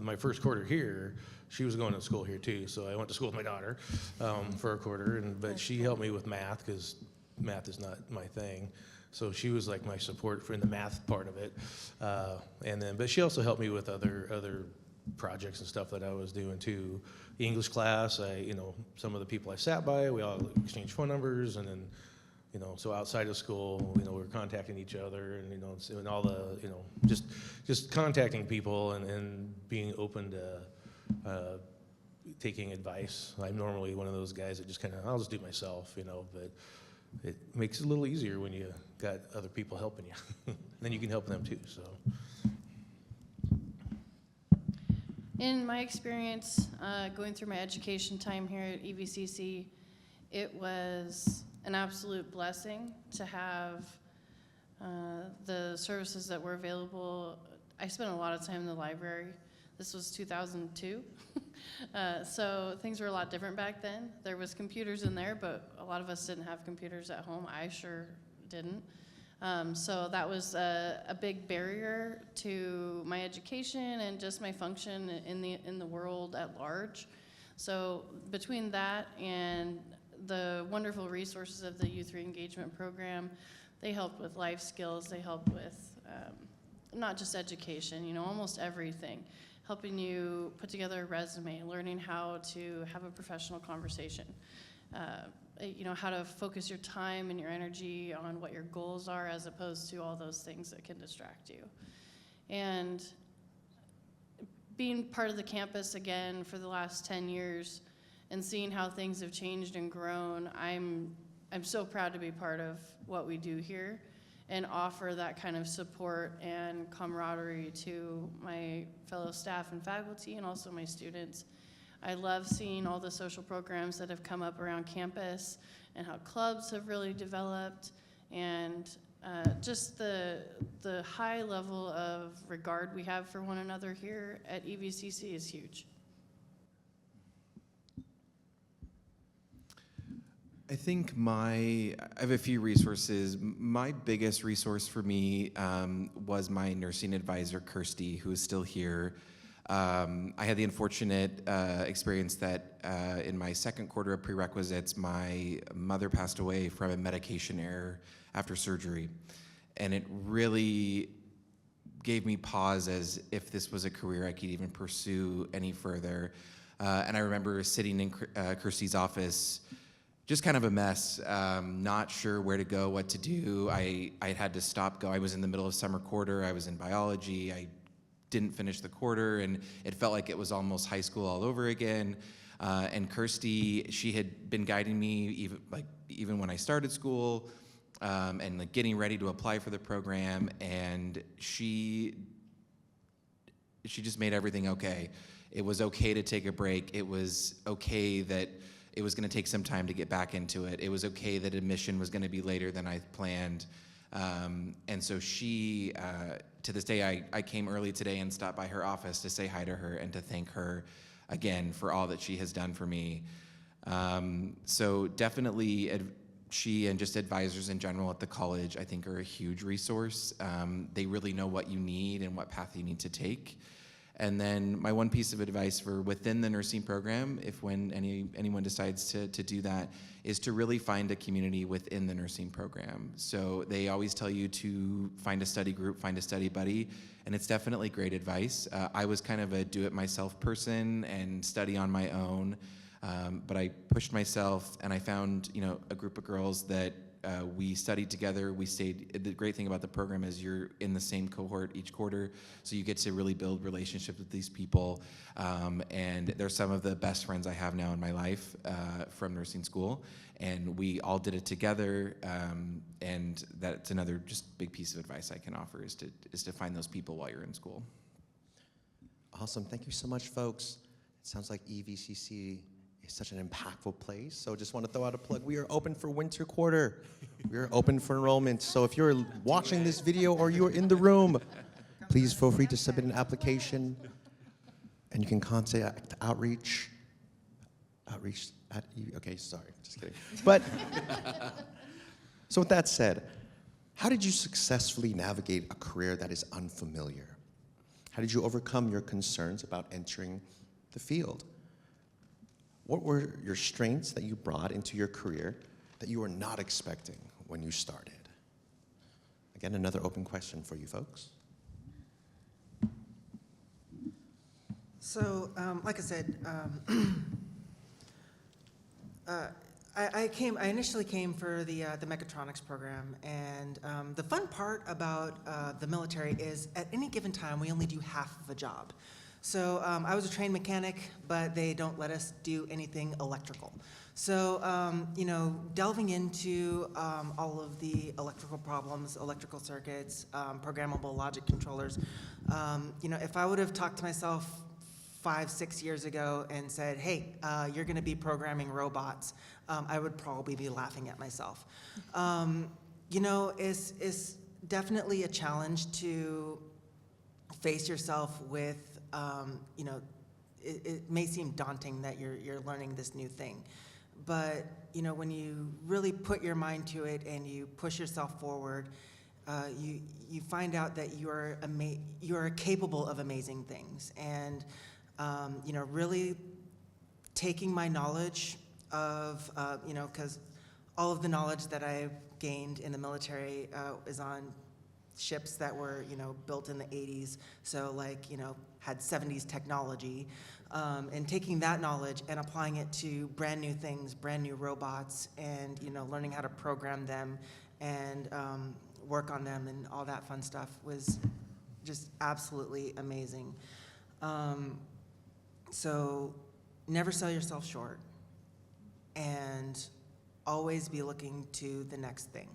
my first quarter here, she was going to school here too, so I went to school with my daughter for a quarter, but she helped me with math, because math is not my thing. So she was like my support for in the math part of it. But she also helped me with other projects and stuff that I was doing too. The English class, some of the people I sat by, we all exchanged phone numbers, and then, so outside of school, we were contacting each other, and, and all the, just contacting people and being open to taking advice. I'm normally one of those guys that just I'll just do it myself, but it makes it a little easier when you got other people helping you. Then you can help them too, so. In my experience, going through my education time here at EVCC, it was an absolute blessing to have the services that were available. I spent a lot of time in the library. This was 2002. So things were a lot different back then. There was computers in there, but a lot of us didn't have computers at home. I sure didn't. So that was a big barrier to my education and just my function in the world at large. So between that and the wonderful resources of the Youth Re-Engagement Program, they helped with life skills, they helped with not just education, almost everything. Helping you put together a resume, learning how to have a professional conversation, how to focus your time and your energy on what your goals are as opposed to all those things that can distract you. And being part of the campus again for the last 10 years and seeing how things have changed and grown, I'm so proud to be part of what we do here and offer that kind of support and camaraderie to my fellow staff and faculty and also my students. I love seeing all the social programs that have come up around campus and how clubs have really developed, and just the high level of regard we have for one another here at EVCC is huge. I think I have a few resources. My biggest resource for me was my nursing advisor, Kirsty, who is still here. I had the unfortunate experience that in my second quarter of prerequisites, my mother passed away from a medication error after surgery. And it really gave me pause as if this was a career I could even pursue any further. And I remember sitting in Kirsty's office, just kind of a mess, not sure where to go, what to do. I had to stop go. I was in the middle of summer quarter. I was in biology. I didn't finish the quarter, and it felt like it was almost high school all over again. And Kirsty, she had been guiding me even when I started school, and getting ready to apply for the program. And she just made everything okay. It was okay to take a break. It was okay that it was going to take some time to get back into it. It was okay that admission was going to be later than I planned. And so she, to this day, I came early today and stopped by her office to say hi to her and to thank her again for all that she has done for me. So definitely she and just advisors in general at the college, I think, are a huge resource. They really know what you need and what path you need to take. And then my one piece of advice for within the nursing program, when anyone decides to do that, is to really find a community within the nursing program. So they always tell you to find a study group, find a study buddy, and it's definitely great advice. I was kind of a do-it-myself person and study on my own, but I pushed myself and I found a group of girls that we studied together. We stayed. The great thing about the program is you're in the same cohort each quarter, so you get to really build relationships with these people. And they're some of the best friends I have now in my life from nursing school. And we all did it together. And that's another just big piece of advice I can offer is to find those people while you're in school. Awesome. Thank you so much, folks. It sounds like EVCC is such an impactful place. So just want to throw out a plug. We are open for winter quarter. We are open for enrollment. So if you're watching this video or you're in the room, please feel free to submit an application. And you can contact outreach at, okay, sorry, just kidding. But, so with that said, how did you successfully navigate a career that is unfamiliar? How did you overcome your concerns about entering the field? What were your strengths that you brought into your career that you were not expecting when you started? Again, another open question for you folks. So, like I said, I initially came for the mechatronics program, and the fun part about the military is at any given time we only do half of a job. So I was a trained mechanic, but they don't let us do anything electrical. So delving into all of the electrical problems, electrical circuits, programmable logic controllers, if I would have talked to myself 5, 6 years ago and said, hey, you're going to be programming robots, I would probably be laughing at myself. You know, it's definitely a challenge to face yourself with, you know, it may seem daunting that you're learning this new thing. But, you know, when you really put your mind to it and you push yourself forward, you find out that you are capable of amazing things. And, you know, really taking my knowledge of, you know, because all of the knowledge that I've gained in the military is on ships that were, you know, built in the 80s, so like, you know, had 70s technology, and taking that knowledge and applying it to brand new things, brand new robots, and, you know, learning how to program them and work on them and all that fun stuff was just absolutely amazing. So never sell yourself short, and always be looking to the next thing.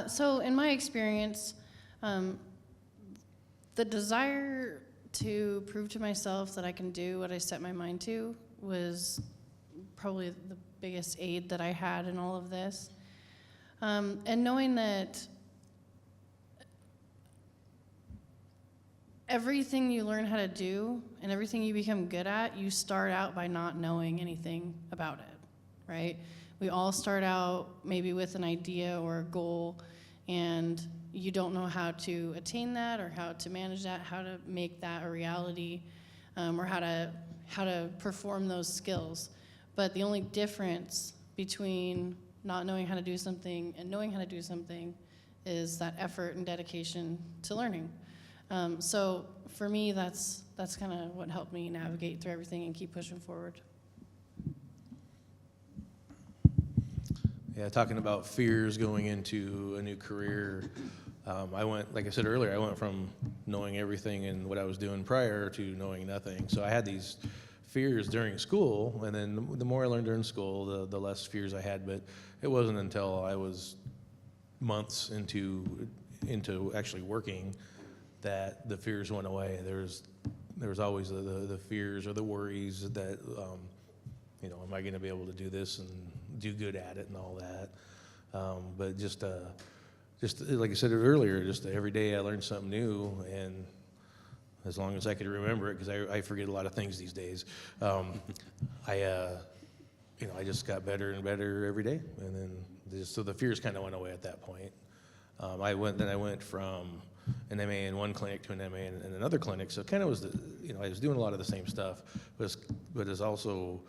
So in my experience, the desire to prove to myself that I can do what I set my mind to was probably the biggest aid that I had in all of this. And knowing that everything you learn how to do and everything you become good at, you start out by not knowing anything about it, right? We all start out maybe with an idea or a goal, and you don't know how to attain that or how to manage that, how to make that a reality, or how to perform those skills. But the only difference between not knowing how to do something and knowing how to do something is that effort and dedication to learning. So for me, that's kind of what helped me navigate through everything and keep pushing forward. Yeah, talking about fears going into a new career, I went, like I said earlier, I went from knowing everything and what I was doing prior to knowing nothing. So I had these fears during school, and then the more I learned during school, the less fears I had. But it wasn't until I was months into actually working that the fears went away. There was always the fears or the worries that, you know, am I going to be able to do this and do good at it and all that. But just like I said earlier, just every day I learned something new, and as long as I could remember it, because I forget a lot of things these days, you know, I just got better and better every day, and then so the fears kind of went away at that point. I went from an MA in one clinic to an MA in another clinic, so it kind of was you know, I was doing a lot of the same stuff, but it's also,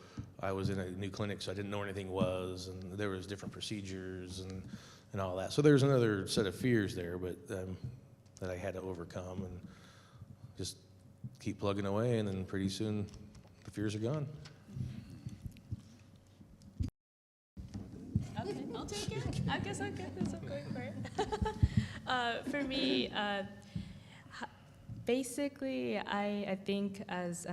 I was in a new clinic, so I didn't know where anything was, and there was different procedures and all that. So there's another set of fears there, but that I had to overcome and just keep plugging away, and then pretty soon the fears are gone. Okay, I'll take it. I guess I'll get this. I'm going for it. For me, basically, I think as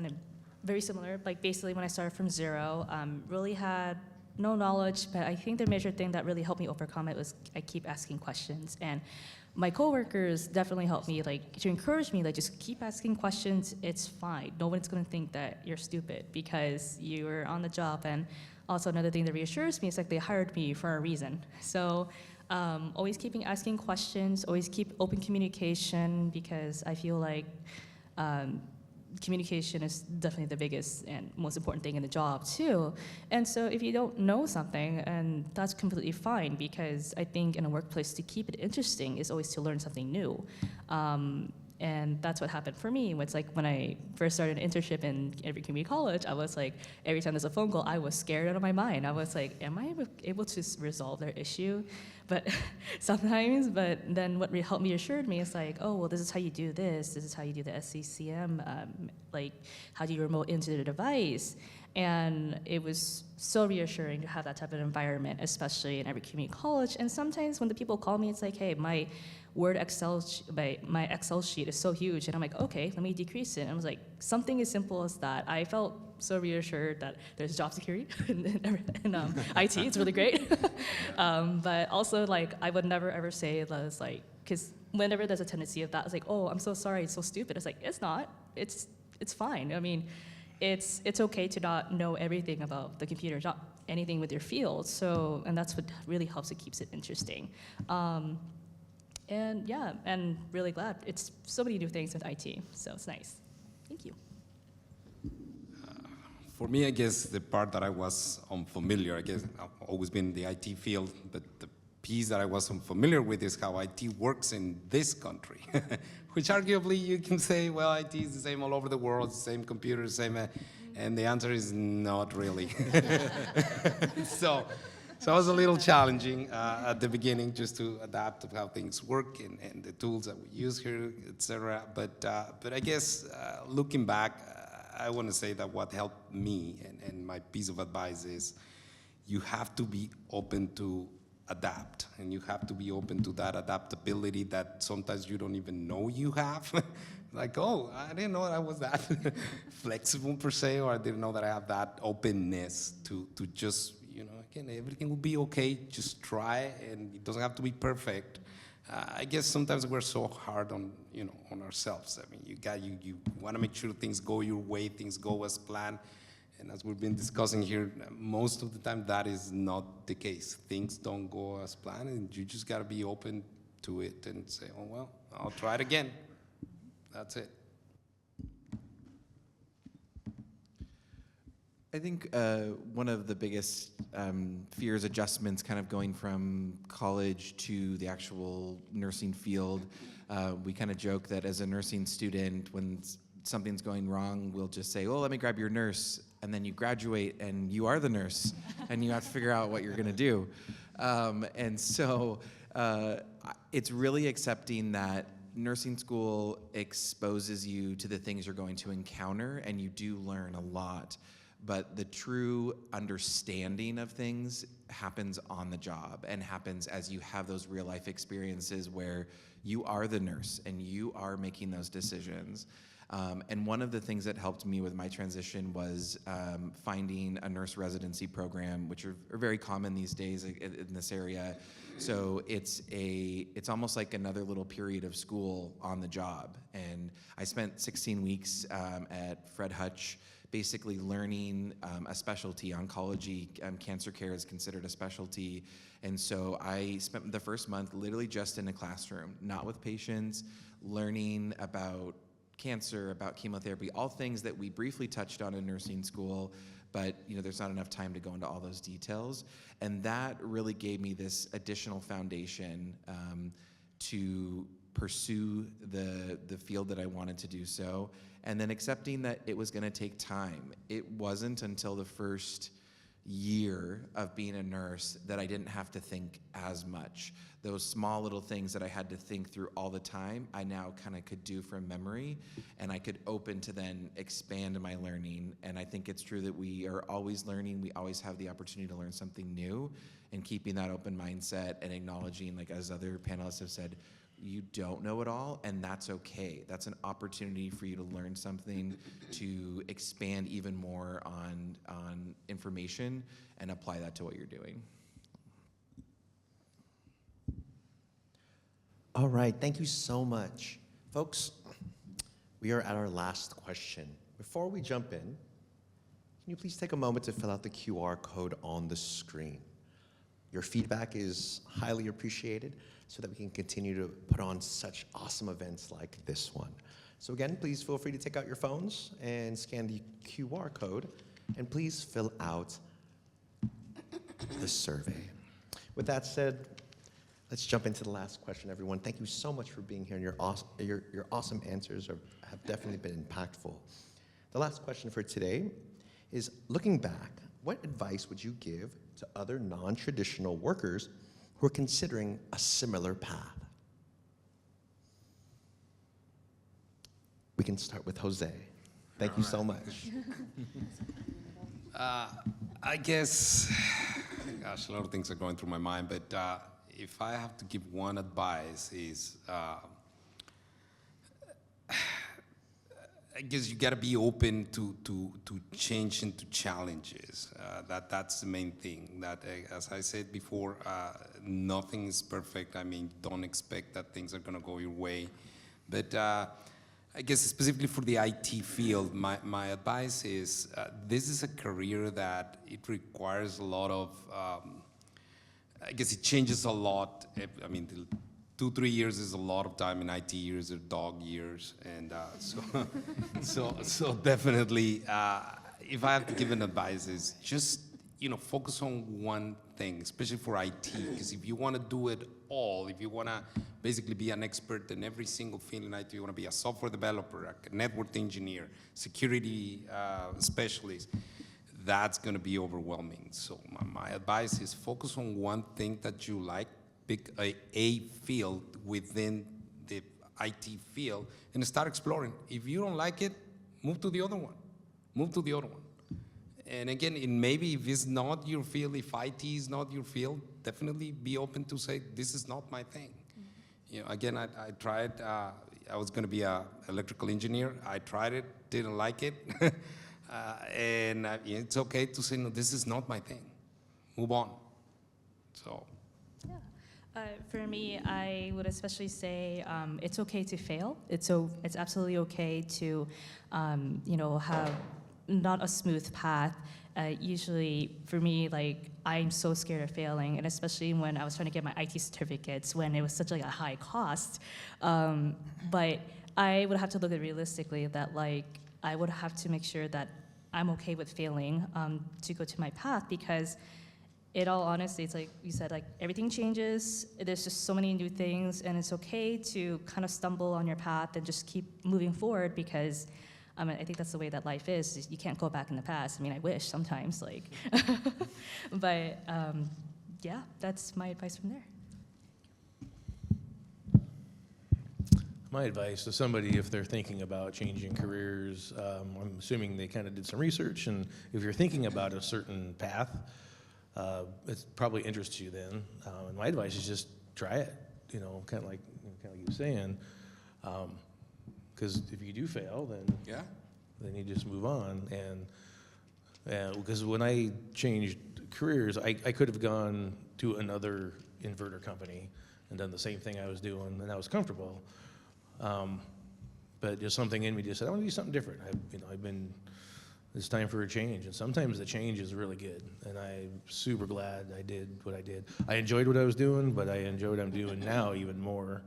very similar. Like basically, when I started from zero, really had no knowledge. But I think the major thing that really helped me overcome it was I keep asking questions, and my coworkers definitely helped me, like, to encourage me, like, just keep asking questions. It's fine. No one's gonna think that you're stupid because you were on the job. And also another thing that reassures me is like they hired me for a reason. So always keeping asking questions, always keep open communication, because I feel like communication is definitely the biggest and most important thing in the job too. And so if you don't know something, and that's completely fine, because I think in a workplace to keep it interesting is always to learn something new. And that's what happened for me. It's like when I first started an internship in every community college, I was like, every time there's a phone call, I was scared out of my mind. I was like, am I able to resolve their issue? But sometimes, but then what helped me assured me is like, oh, well, this is how you do this is how you do the SCCM, like, how do you remote into the device? And it was so reassuring to have that type of environment, especially in every community college. And sometimes when the people call me, it's like, hey, my Excel sheet is so huge, and I'm like, okay, let me decrease it. And I was like, something as simple as that. I felt so reassured that there's job security in IT. It's really great. But also, like, I would never ever say that it's like, because whenever there's a tendency of that, it's like, oh, I'm so sorry, it's so stupid. It's like, it's not. It's fine. I mean, it's okay to not know everything about the computer, not anything with your field. So, and that's what really helps. It keeps it interesting. And yeah, and really glad. It's so many new things with IT, so it's nice. Thank you. For me, I guess the part that I was unfamiliar, I guess I've always been in the IT field, but the piece that I was unfamiliar with is how IT works in this country, which arguably you can say, well, IT is the same all over the world, same computers, same, and the answer is not really. So it was a little challenging at the beginning just to adapt to how things work and the tools that we use here, etc. But I guess looking back, I want to say that what helped me and my piece of advice is you have to be open to adapt, and you have to be open to that adaptability that sometimes you don't even know you have. Like, oh, I didn't know I was that flexible per se, or I didn't know that I have that openness to just, you know, again, everything will be okay, just try, and it doesn't have to be perfect. I guess sometimes we're so hard on, you know, on ourselves. I mean, you want to make sure things go your way, things go as planned. And as we've been discussing here, most of the time that is not the case. Things don't go as planned, and you just got to be open to it and say, oh, well, I'll try it again. That's it. I think one of the biggest fears, adjustments, kind of going from college to the actual nursing field, we kind of joke that as a nursing student, when something's going wrong, we'll just say, oh, let me grab your nurse. And then you graduate and you are the nurse and you have to figure out what you're gonna do. And so it's really accepting that nursing school exposes you to the things you're going to encounter, and you do learn a lot. But the true understanding of things happens on the job and happens as you have those real life experiences where you are the nurse and you are making those decisions. And one of the things that helped me with my transition was finding a nurse residency program, which are very common these days in this area. So it's almost like another little period of school on the job. And I spent 16 weeks at Fred Hutch, basically learning a specialty. Oncology, cancer care is considered a specialty. And so I spent the first month literally just in a classroom, not with patients, learning about cancer, about chemotherapy, all things that we briefly touched on in nursing school, but you know, there's not enough time to go into all those details. And that really gave me this additional foundation to pursue the field that I wanted to do so, and then accepting that it was gonna take time. It wasn't until the first year of being a nurse that I didn't have to think as much. Those small little things that I had to think through all the time, I now kind of could do from memory, and I could open to then expand my learning. And I think it's true that we are always learning. We always have the opportunity to learn something new, and keeping that open mindset and acknowledging, like as other panelists have said, you don't know it all, and that's okay. That's an opportunity for you to learn something, to expand even more on information and apply that to what you're doing. All right, thank you so much. Folks, we are at our last question. Before we jump in, can you please take a moment to fill out the QR code on the screen? Your feedback is highly appreciated so that we can continue to put on such awesome events like this one. So again, please feel free to take out your phones and scan the QR code, and please fill out the survey. With that said, let's jump into the last question, everyone. Thank you so much for being here, and your awesome answers have definitely been impactful. The last question for today is, looking back, what advice would you give to other non-traditional workers who are considering a similar path? We can start with Jose. Thank you so much. I guess, gosh, a lot of things are going through my mind, but if I have to give one advice is I guess you got to be open to change and to challenges. That's the main thing. That, as I said before, nothing is perfect. I mean, don't expect that things are going to go your way. But I guess specifically for the IT field, my advice is this is a career that it requires a lot of, I guess it changes a lot. I mean, 2-3 years is a lot of time. In IT years are dog years, and so definitely, if I have to give an advice, is just focus on one thing, especially for IT, because if you want to do it all, if you want to basically be an expert in every single field in IT, you want to be a software developer, a network engineer, security specialist, that's going to be overwhelming. So my advice is focus on one thing that you like. Pick a field within the IT field and start exploring. If you don't like it, move to the other one. Move to the other one. And again, maybe if it's not your field, if IT is not your field, definitely be open to say, this is not my thing. Again, I tried, I was going to be an electrical engineer. I tried it, didn't like it. And it's okay to say, no, this is not my thing. Move on. So. For me, I would especially say it's okay to fail. It's absolutely okay to, have not a smooth path. Usually, for me, I'm so scared of failing, and especially when I was trying to get my IT certificates when it was such a high cost. But I would have to look at it realistically that I would have to make sure that I'm okay with failing to go to my path, because in all honesty, it's like you said, everything changes. There's just so many new things, and it's okay to kind of stumble on your path and just keep moving forward, because I think that's the way that life is. You can't go back in the past. I mean, I wish sometimes, but yeah, that's my advice from there. My advice to somebody, if they're thinking about changing careers, I'm assuming they kind of did some research, and if you're thinking about a certain path, it probably interests you then. And my advice is just try it, kind of like you were saying. Because if you do fail, then you just move on. And because when I changed careers, I could have gone to another inverter company and done the same thing I was doing, and I was comfortable. But just something in me just said, I want to do something different. It's time for a change, and sometimes the change is really good, and I'm super glad I did what I did. I enjoyed what I was doing, but I enjoy what I'm doing now even more,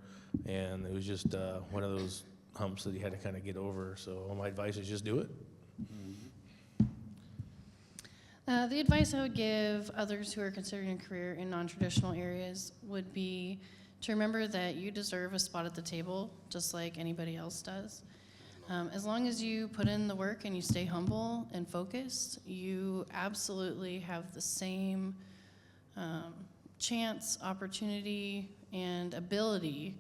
and it was just one of those humps that you had to kind of get over. So my advice is just do it. The advice I would give others who are considering a career in non-traditional areas would be to remember that you deserve a spot at the table just like anybody else does. As long as you put in the work and you stay humble and focused, you absolutely have the same chance, opportunity, and ability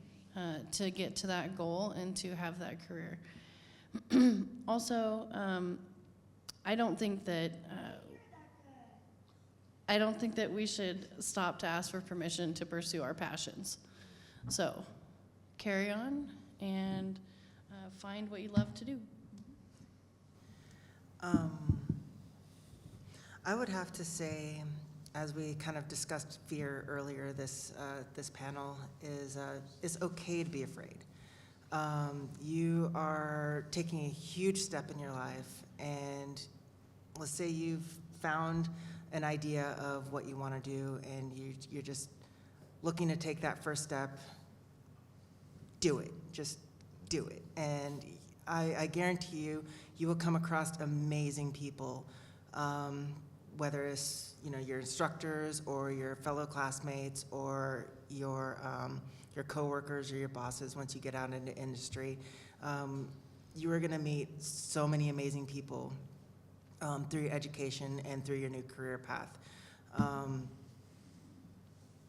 to get to that goal and to have that career. Also, I don't think that we should stop to ask for permission to pursue our passions. So, carry on and find what you love to do. I would have to say, as we kind of discussed fear earlier, this panel is it's okay to be afraid. You are taking a huge step in your life, and let's say you've found an idea of what you want to do, and you're just looking to take that first step. Do it. Just do it. And I guarantee you, you will come across amazing people, whether it's your instructors or your fellow classmates or your coworkers or your bosses. Once you get out into industry, you are going to meet so many amazing people through your education and through your new career path.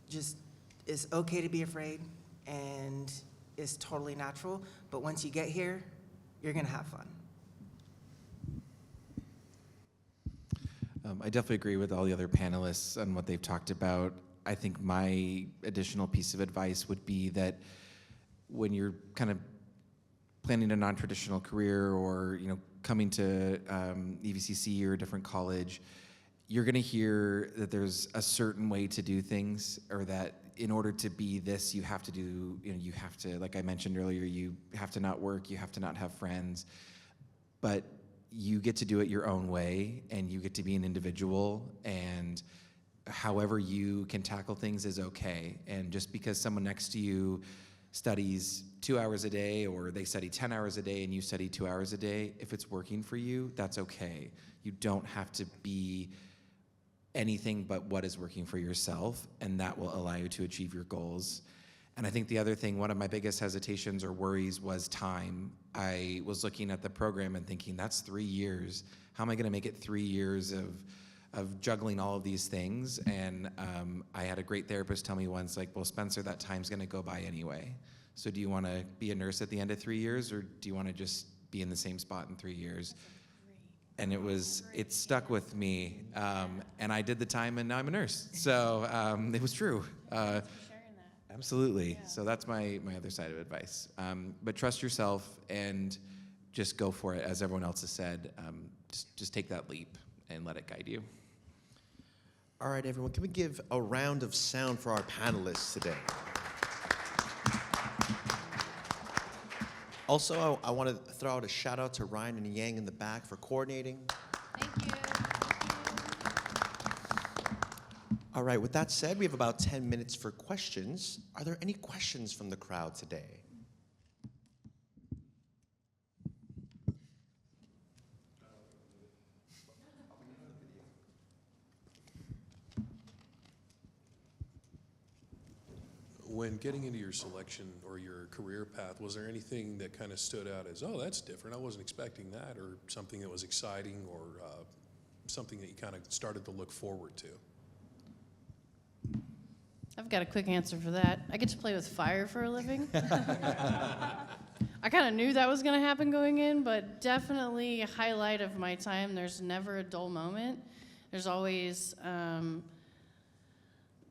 Just, it's okay to be afraid, and it's totally natural, but once you get here, you're gonna have fun. I definitely agree with all the other panelists on what they've talked about. I think my additional piece of advice would be that when you're kind of planning a non-traditional career or coming to EVCC or a different college, you're going to hear that there's a certain way to do things, or that in order to be this, you have to do, you have to, like I mentioned earlier, you have to not work, you have to not have friends, but you get to do it your own way, and you get to be an individual, and however you can tackle things is okay. And just because someone next to you studies 2 hours a day, or they study 10 hours a day and you study 2 hours a day, if it's working for you, that's okay. You don't have to be anything but what is working for yourself, and that will allow you to achieve your goals. And I think the other thing, one of my biggest hesitations or worries was time. I was looking at the program and thinking, that's 3 years. How am I gonna make it 3 years of juggling all of these things? And I had a great therapist tell me once, like, well, Spencer, that time's gonna go by anyway. So do you wanna be a nurse at the end of 3 years, or do you wanna just be in the same spot in 3 years? And it stuck with me, and I did the time, and now I'm a nurse. So it was true. Absolutely. Yeah. So that's my other side of advice. But trust yourself and just go for it. As everyone else has said, just take that leap and let it guide you. All right, everyone, can we give a round of sound for our panelists today? Also, I want to throw out a shout out to Ryan and Yang in the back for coordinating. Thank you. All right, with that said, we have about 10 minutes for questions. Are there any questions from the crowd today? When getting into your selection or your career path, was there anything that kind of stood out as, oh, that's different, I wasn't expecting that, or something that was exciting, or something that you kind of started to look forward to? I've got a quick answer for that. I get to play with fire for a living. I kind of knew that was going to happen going in, but definitely a highlight of my time. There's never a dull moment. There's always,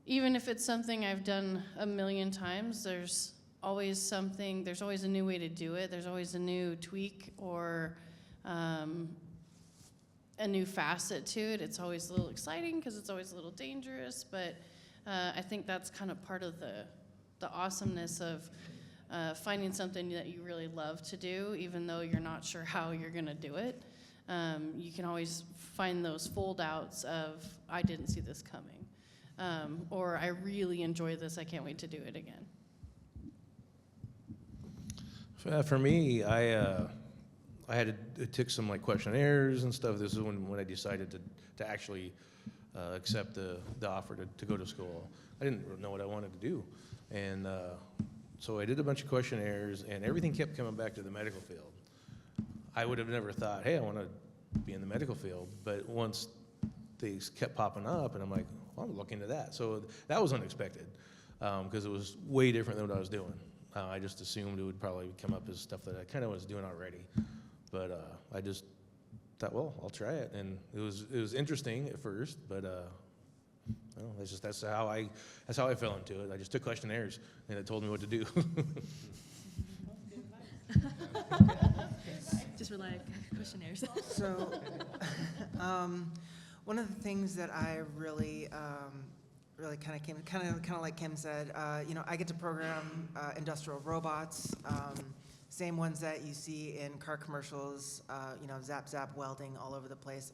even if it's something I've done a million times, there's always a new way to do it. There's always a new tweak or a new facet to it. It's always a little exciting because it's always a little dangerous, but I think that's kind of part of the awesomeness of finding something that you really love to do, even though you're not sure how you're going to do it. You can always find those fold-outs of, I didn't see this coming. Or I really enjoy this, I can't wait to do it again. For me, I took some like questionnaires and stuff. This is when I decided to actually accept the offer to go to school. I didn't know what I wanted to do. And so I did a bunch of questionnaires, and everything kept coming back to the medical field. I would have never thought, hey, I want to be in the medical field. But once they kept popping up, and I'm like, well, I'm looking into that. So that was unexpected because it was way different than what I was doing. I just assumed it would probably come up as stuff that I kind of was doing already. But I just thought, well, I'll try it. And it was interesting at first, but well, that's how I fell into it. I just took questionnaires, and it told me what to do. Just rely on questionnaires. So, one of the things that I really kind of like Kim said, I get to program industrial robots, same ones that you see in car commercials, zap zap welding all over the place.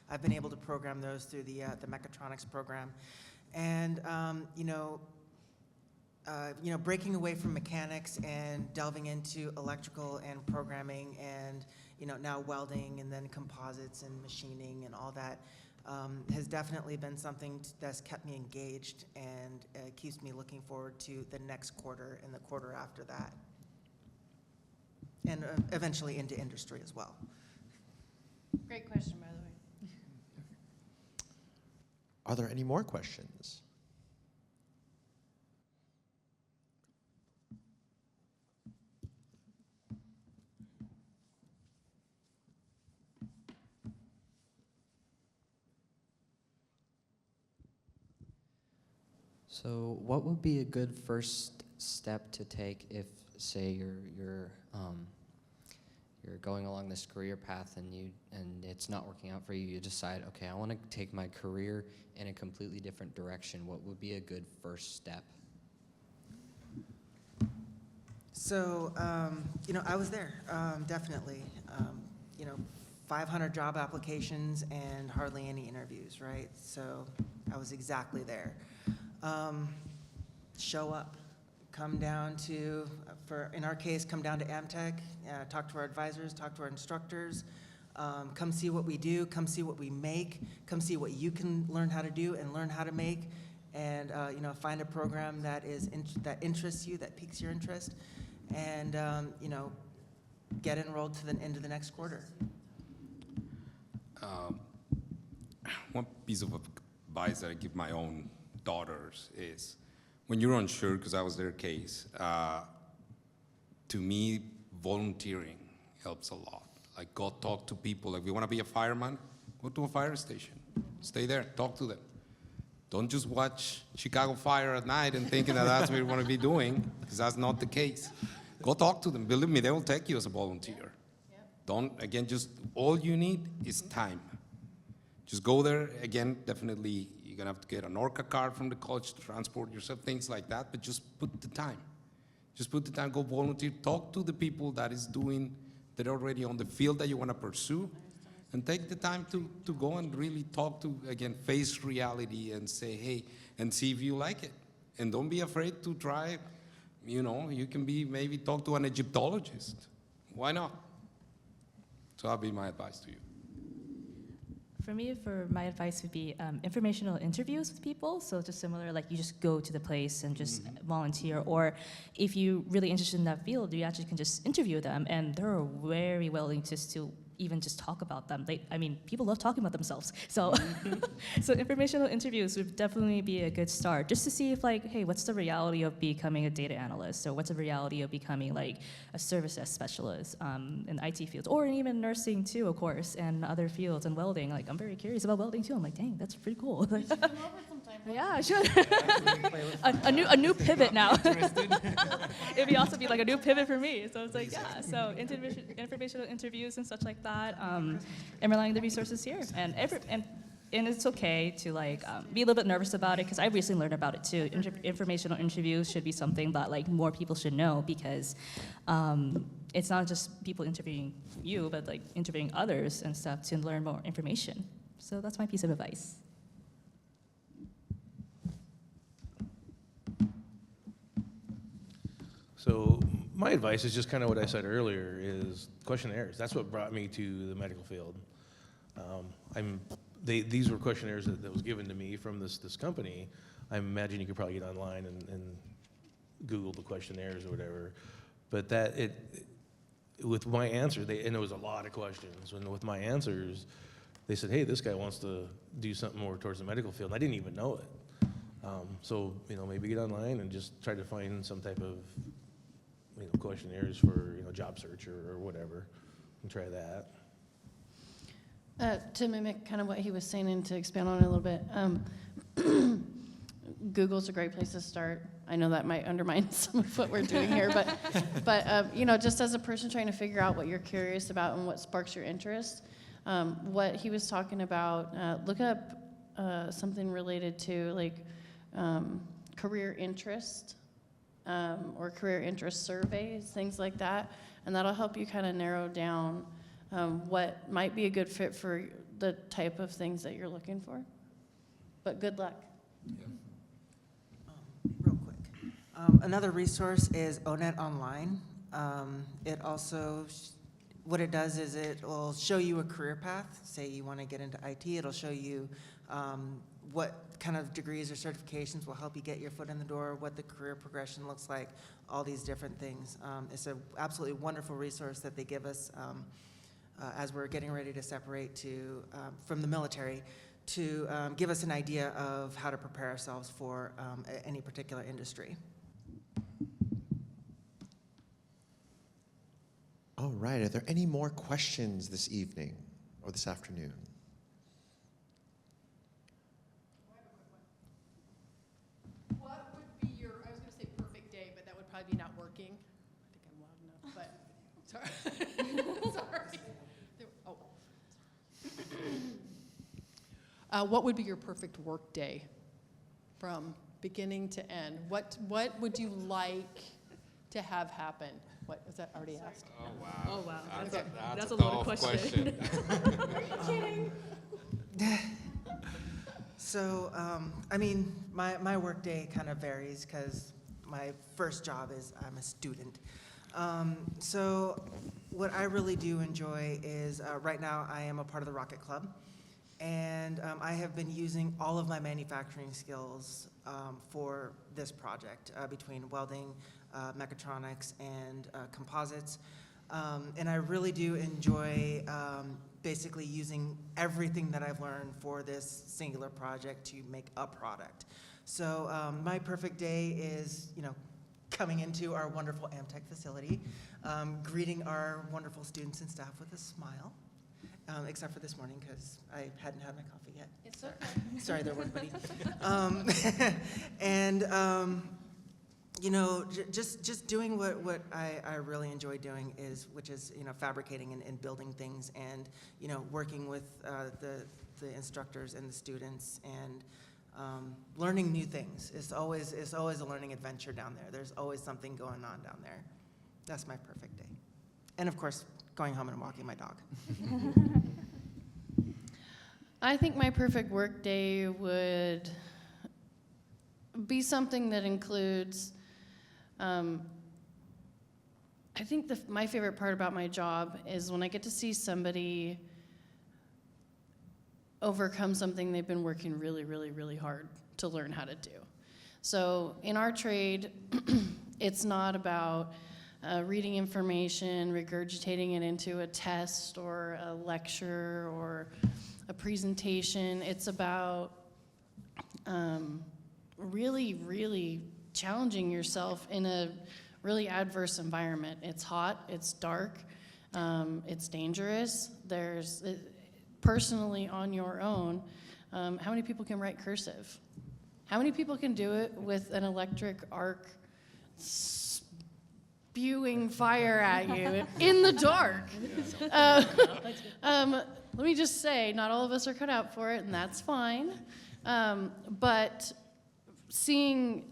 I've been able to program those through the mechatronics program, and breaking away from mechanics and delving into electrical and programming and now welding and then composites and machining and all that has definitely been something that's kept me engaged and keeps me looking forward to the next quarter and the quarter after that, and eventually into industry as well. Great question, by the way. Are there any more questions? So what would be a good first step to take if say you're going along this career path and it's not working out for you, you decide, okay, I want to take my career in a completely different direction. What would be a good first step? So, I was there, definitely. 500 job applications and hardly any interviews, right? So I was exactly there. Show up, come down to, in our case, come down to Amtech, talk to our advisors, talk to our instructors, come see what we do, come see what we make, come see what you can learn how to do and learn how to make, and find a program that that interests you, that piques your interest, and get enrolled to the end of the next quarter. One piece of advice that I give my own daughters is, when you're unsure, because I was their case, to me, volunteering helps a lot. Like, go talk to people. Like, if you want to be a fireman, go to a fire station. Stay there, talk to them. Don't just watch Chicago Fire at night and thinking that that's what you want to be doing, because that's not the case. Go talk to them. Believe me, they will take you as a volunteer. Don't, again, just all you need is time. Just go there. Again, definitely, you're going to have to get an ORCA card from the college to transport yourself, things like that, but just put the time. Just put the time, go volunteer, talk to the people that are already on the field that you want to pursue, and take the time to go and really talk to, again, face reality and say, hey, and see if you like it. And don't be afraid to try, you can maybe talk to an Egyptologist. Why not? So that'll be my advice to you. For me, my advice would be informational interviews with people. So just similar, like you just go to the place and just volunteer. Or if you're really interested in that field, you actually can just interview them, and they're very willing just to even just talk about them. People love talking about themselves. So, so informational interviews would definitely be a good start, just to see if hey, what's the reality of becoming a data analyst, or what's the reality of becoming a service desk specialist in the IT fields, or even nursing too, of course, and other fields, and welding. I'm very curious about welding too. I'm like, dang, that's pretty cool. Yeah, I should. a new pivot now. It'd be also be a new pivot for me. So it's yeah. So informational interviews and such like that. And relying on the resources here, and it's okay to be a little bit nervous about it, because I recently learned about it too. Informational interviews should be something that more people should know, because it's not just people interviewing you, but interviewing others and stuff to learn more information. So that's my piece of advice. So my advice is just kind of what I said earlier, is questionnaires. That's what brought me to the medical field. These were questionnaires that was given to me from this company. I imagine you could probably get online and Google the questionnaires or whatever. But with my answer, and there was a lot of questions, and with my answers, they said, hey, this guy wants to do something more towards the medical field. And I didn't even know it. So maybe get online and just try to find some type of questionnaires for job search or whatever, and try that. To mimic kind of what he was saying and to expand on it a little bit, Google's a great place to start. I know that might undermine some of what we're doing here, but just as a person trying to figure out what you're curious about and what sparks your interest, what he was talking about, look up something related to career interest. Or career interest surveys, things like that, and that'll help you kind of narrow down what might be a good fit for the type of things that you're looking for. But good luck. Yeah. Real quick, another resource is ONET Online. It also, what it does is it will show you a career path. Say you want to get into IT, it'll show you what kind of degrees or certifications will help you get your foot in the door, what the career progression looks like, all these different things. It's an absolutely wonderful resource that they give us as we're getting ready to separate from the military, to give us an idea of how to prepare ourselves for any particular industry. All right, are there any more questions this evening or this afternoon? What would be your, I was going to say perfect day, but that would probably be not working. I Sorry. Sorry. What would be your perfect work day from beginning to end? What would you like to have happen? What was that already asked? Oh, wow. Oh, wow. That's a a loaded tough question. So, I mean, my workday kind of varies because my first job is I'm a student. So what I really do enjoy is right now I am a part of the Rocket Club. And I have been using all of my manufacturing skills for this project between welding, mechatronics, and composites. And I really do enjoy basically using everything that I've learned for this singular project to make a product. So my perfect day is, coming into our wonderful Amtech facility, greeting our wonderful students and staff with a smile. Except for this morning because I hadn't had my coffee yet. It's okay. Sorry, there, work buddy. And just doing what I really enjoy doing which is fabricating and building things and working with the instructors and the students and learning new things. It's always a learning adventure down there. There's always something going on down there. That's my perfect day. And of course, going home and walking my dog. I think my perfect work day would be something that includes, I think my favorite part about my job is when I get to see somebody overcome something they've been working really, really, really hard to learn how to do. So in our trade, it's not about reading information, regurgitating it into a test or a lecture or a presentation. It's about really, really challenging yourself in a really adverse environment. It's hot, it's dark, it's dangerous. Personally on your own, how many people can write cursive? How many people can do it with an electric arc spewing fire at you in the dark? Let me just say, not all of us are cut out for it, and that's fine. But seeing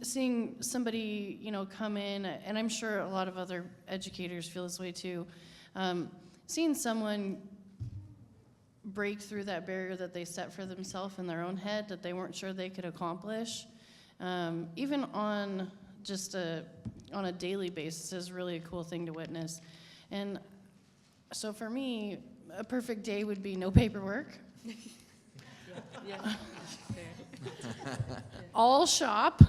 somebody, come in, and I'm sure a lot of other educators feel this way too, seeing someone break through that barrier that they set for themselves in their own head that they weren't sure they could accomplish, even on just on a daily basis, is really a cool thing to witness. And so for me, a perfect day would be no paperwork. All shop.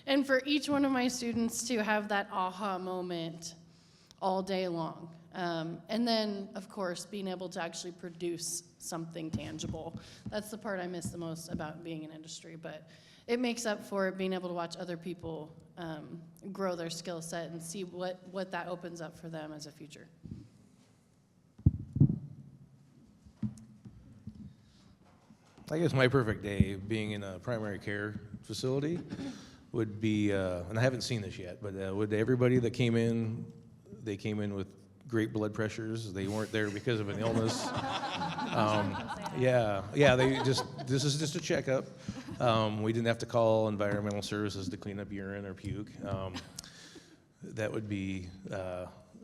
And for each one of my students to have that aha moment all day long. And then, of course, being able to actually produce something tangible. That's the part I miss the most about being in industry, but it makes up for it, being able to watch other people grow their skill set and see what that opens up for them as a future. I guess my perfect day, being in a primary care facility, would be, and I haven't seen this yet, but would everybody that came in, they came in with great blood pressures. They weren't there because of an illness. This is just a checkup. We didn't have to call environmental services to clean up urine or puke. That would be,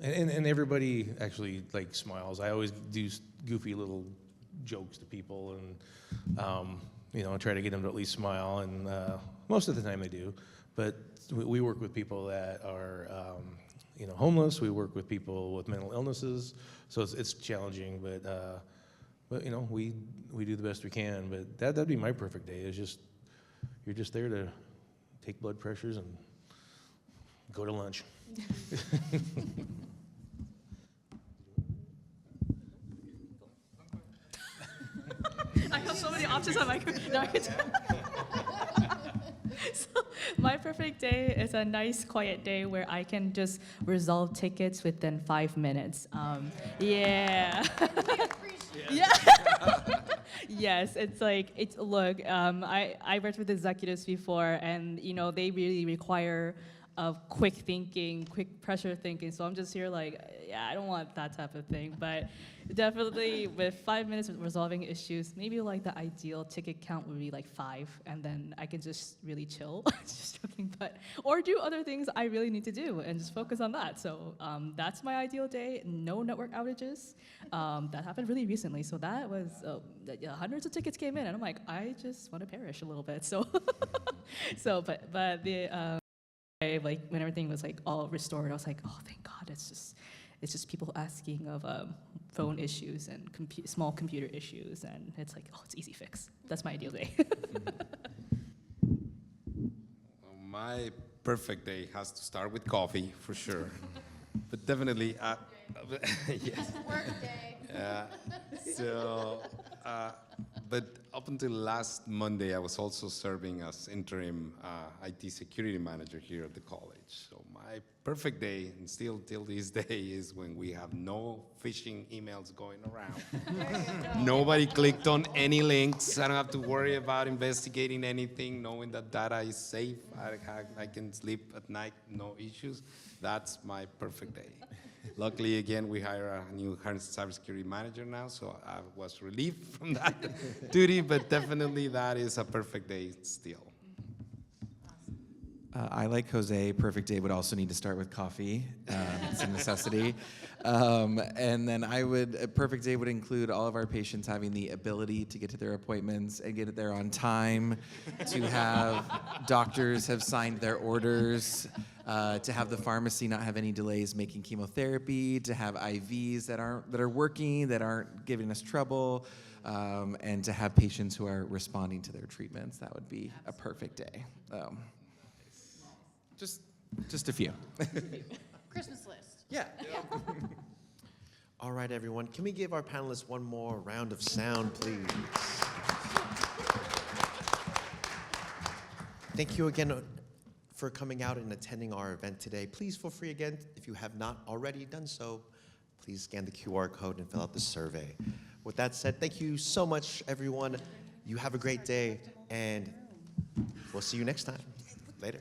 and everybody actually smiles. I always do goofy little jokes to people and try to get them to at least smile, and most of the time they do. But we work with people that are homeless. We work with people with mental illnesses, so it's challenging. But we do the best we can. But that'd be my perfect day. Is just you're just there to take blood pressures and go to lunch. I have so many options on my So my perfect day is a nice, quiet day where I can just resolve tickets within 5 minutes. Yeah. Yes, look, I worked with executives before, and they really require of quick thinking, quick pressure thinking. So I'm just here like, yeah, I don't want that type of thing. But definitely with 5 minutes of resolving issues, maybe like the ideal ticket count would be like 5, and then I can just really chill. Just joking, but or do other things I really need to do and just focus on that. So that's my ideal day. No network outages. That happened really recently. So that was hundreds of tickets came in, and I'm like, I just want to perish a little bit. So, but the like when everything was like all restored, I was like, oh, thank God. It's just people asking of phone issues and small computer issues, and it's like, oh, it's easy fix. That's my ideal day. My perfect day has to start with coffee, for sure. But definitely, yes. Work day. So, but up until last Monday, I was also serving as interim IT security manager here at the college. So my perfect day, and still till this day, is when we have no phishing emails going around. Nobody clicked on any links. I don't have to worry about investigating anything, knowing that data is safe. I can sleep at night, no issues. That's my perfect day. Luckily, again, we hire a new cybersecurity manager now, so I was relieved from that duty, but definitely that is a perfect day still. I like Jose. Perfect day would also need to start with coffee. It's a necessity. And then a perfect day would include all of our patients having the ability to get to their appointments and get there on time, to have doctors have signed their orders, to have the pharmacy not have any delays making chemotherapy, to have IVs that are working, that aren't giving us trouble, and to have patients who are responding to their treatments. That would be a perfect day. Just a few. Christmas list. Yeah. All right, everyone. Can we give our panelists one more round of sound, please? Thank you again for coming out and attending our event today. Please feel free again, if you have not already done so, please scan the QR code and fill out the survey. With that said, thank you so much, everyone. You have a great day, and we'll see you next time. Later.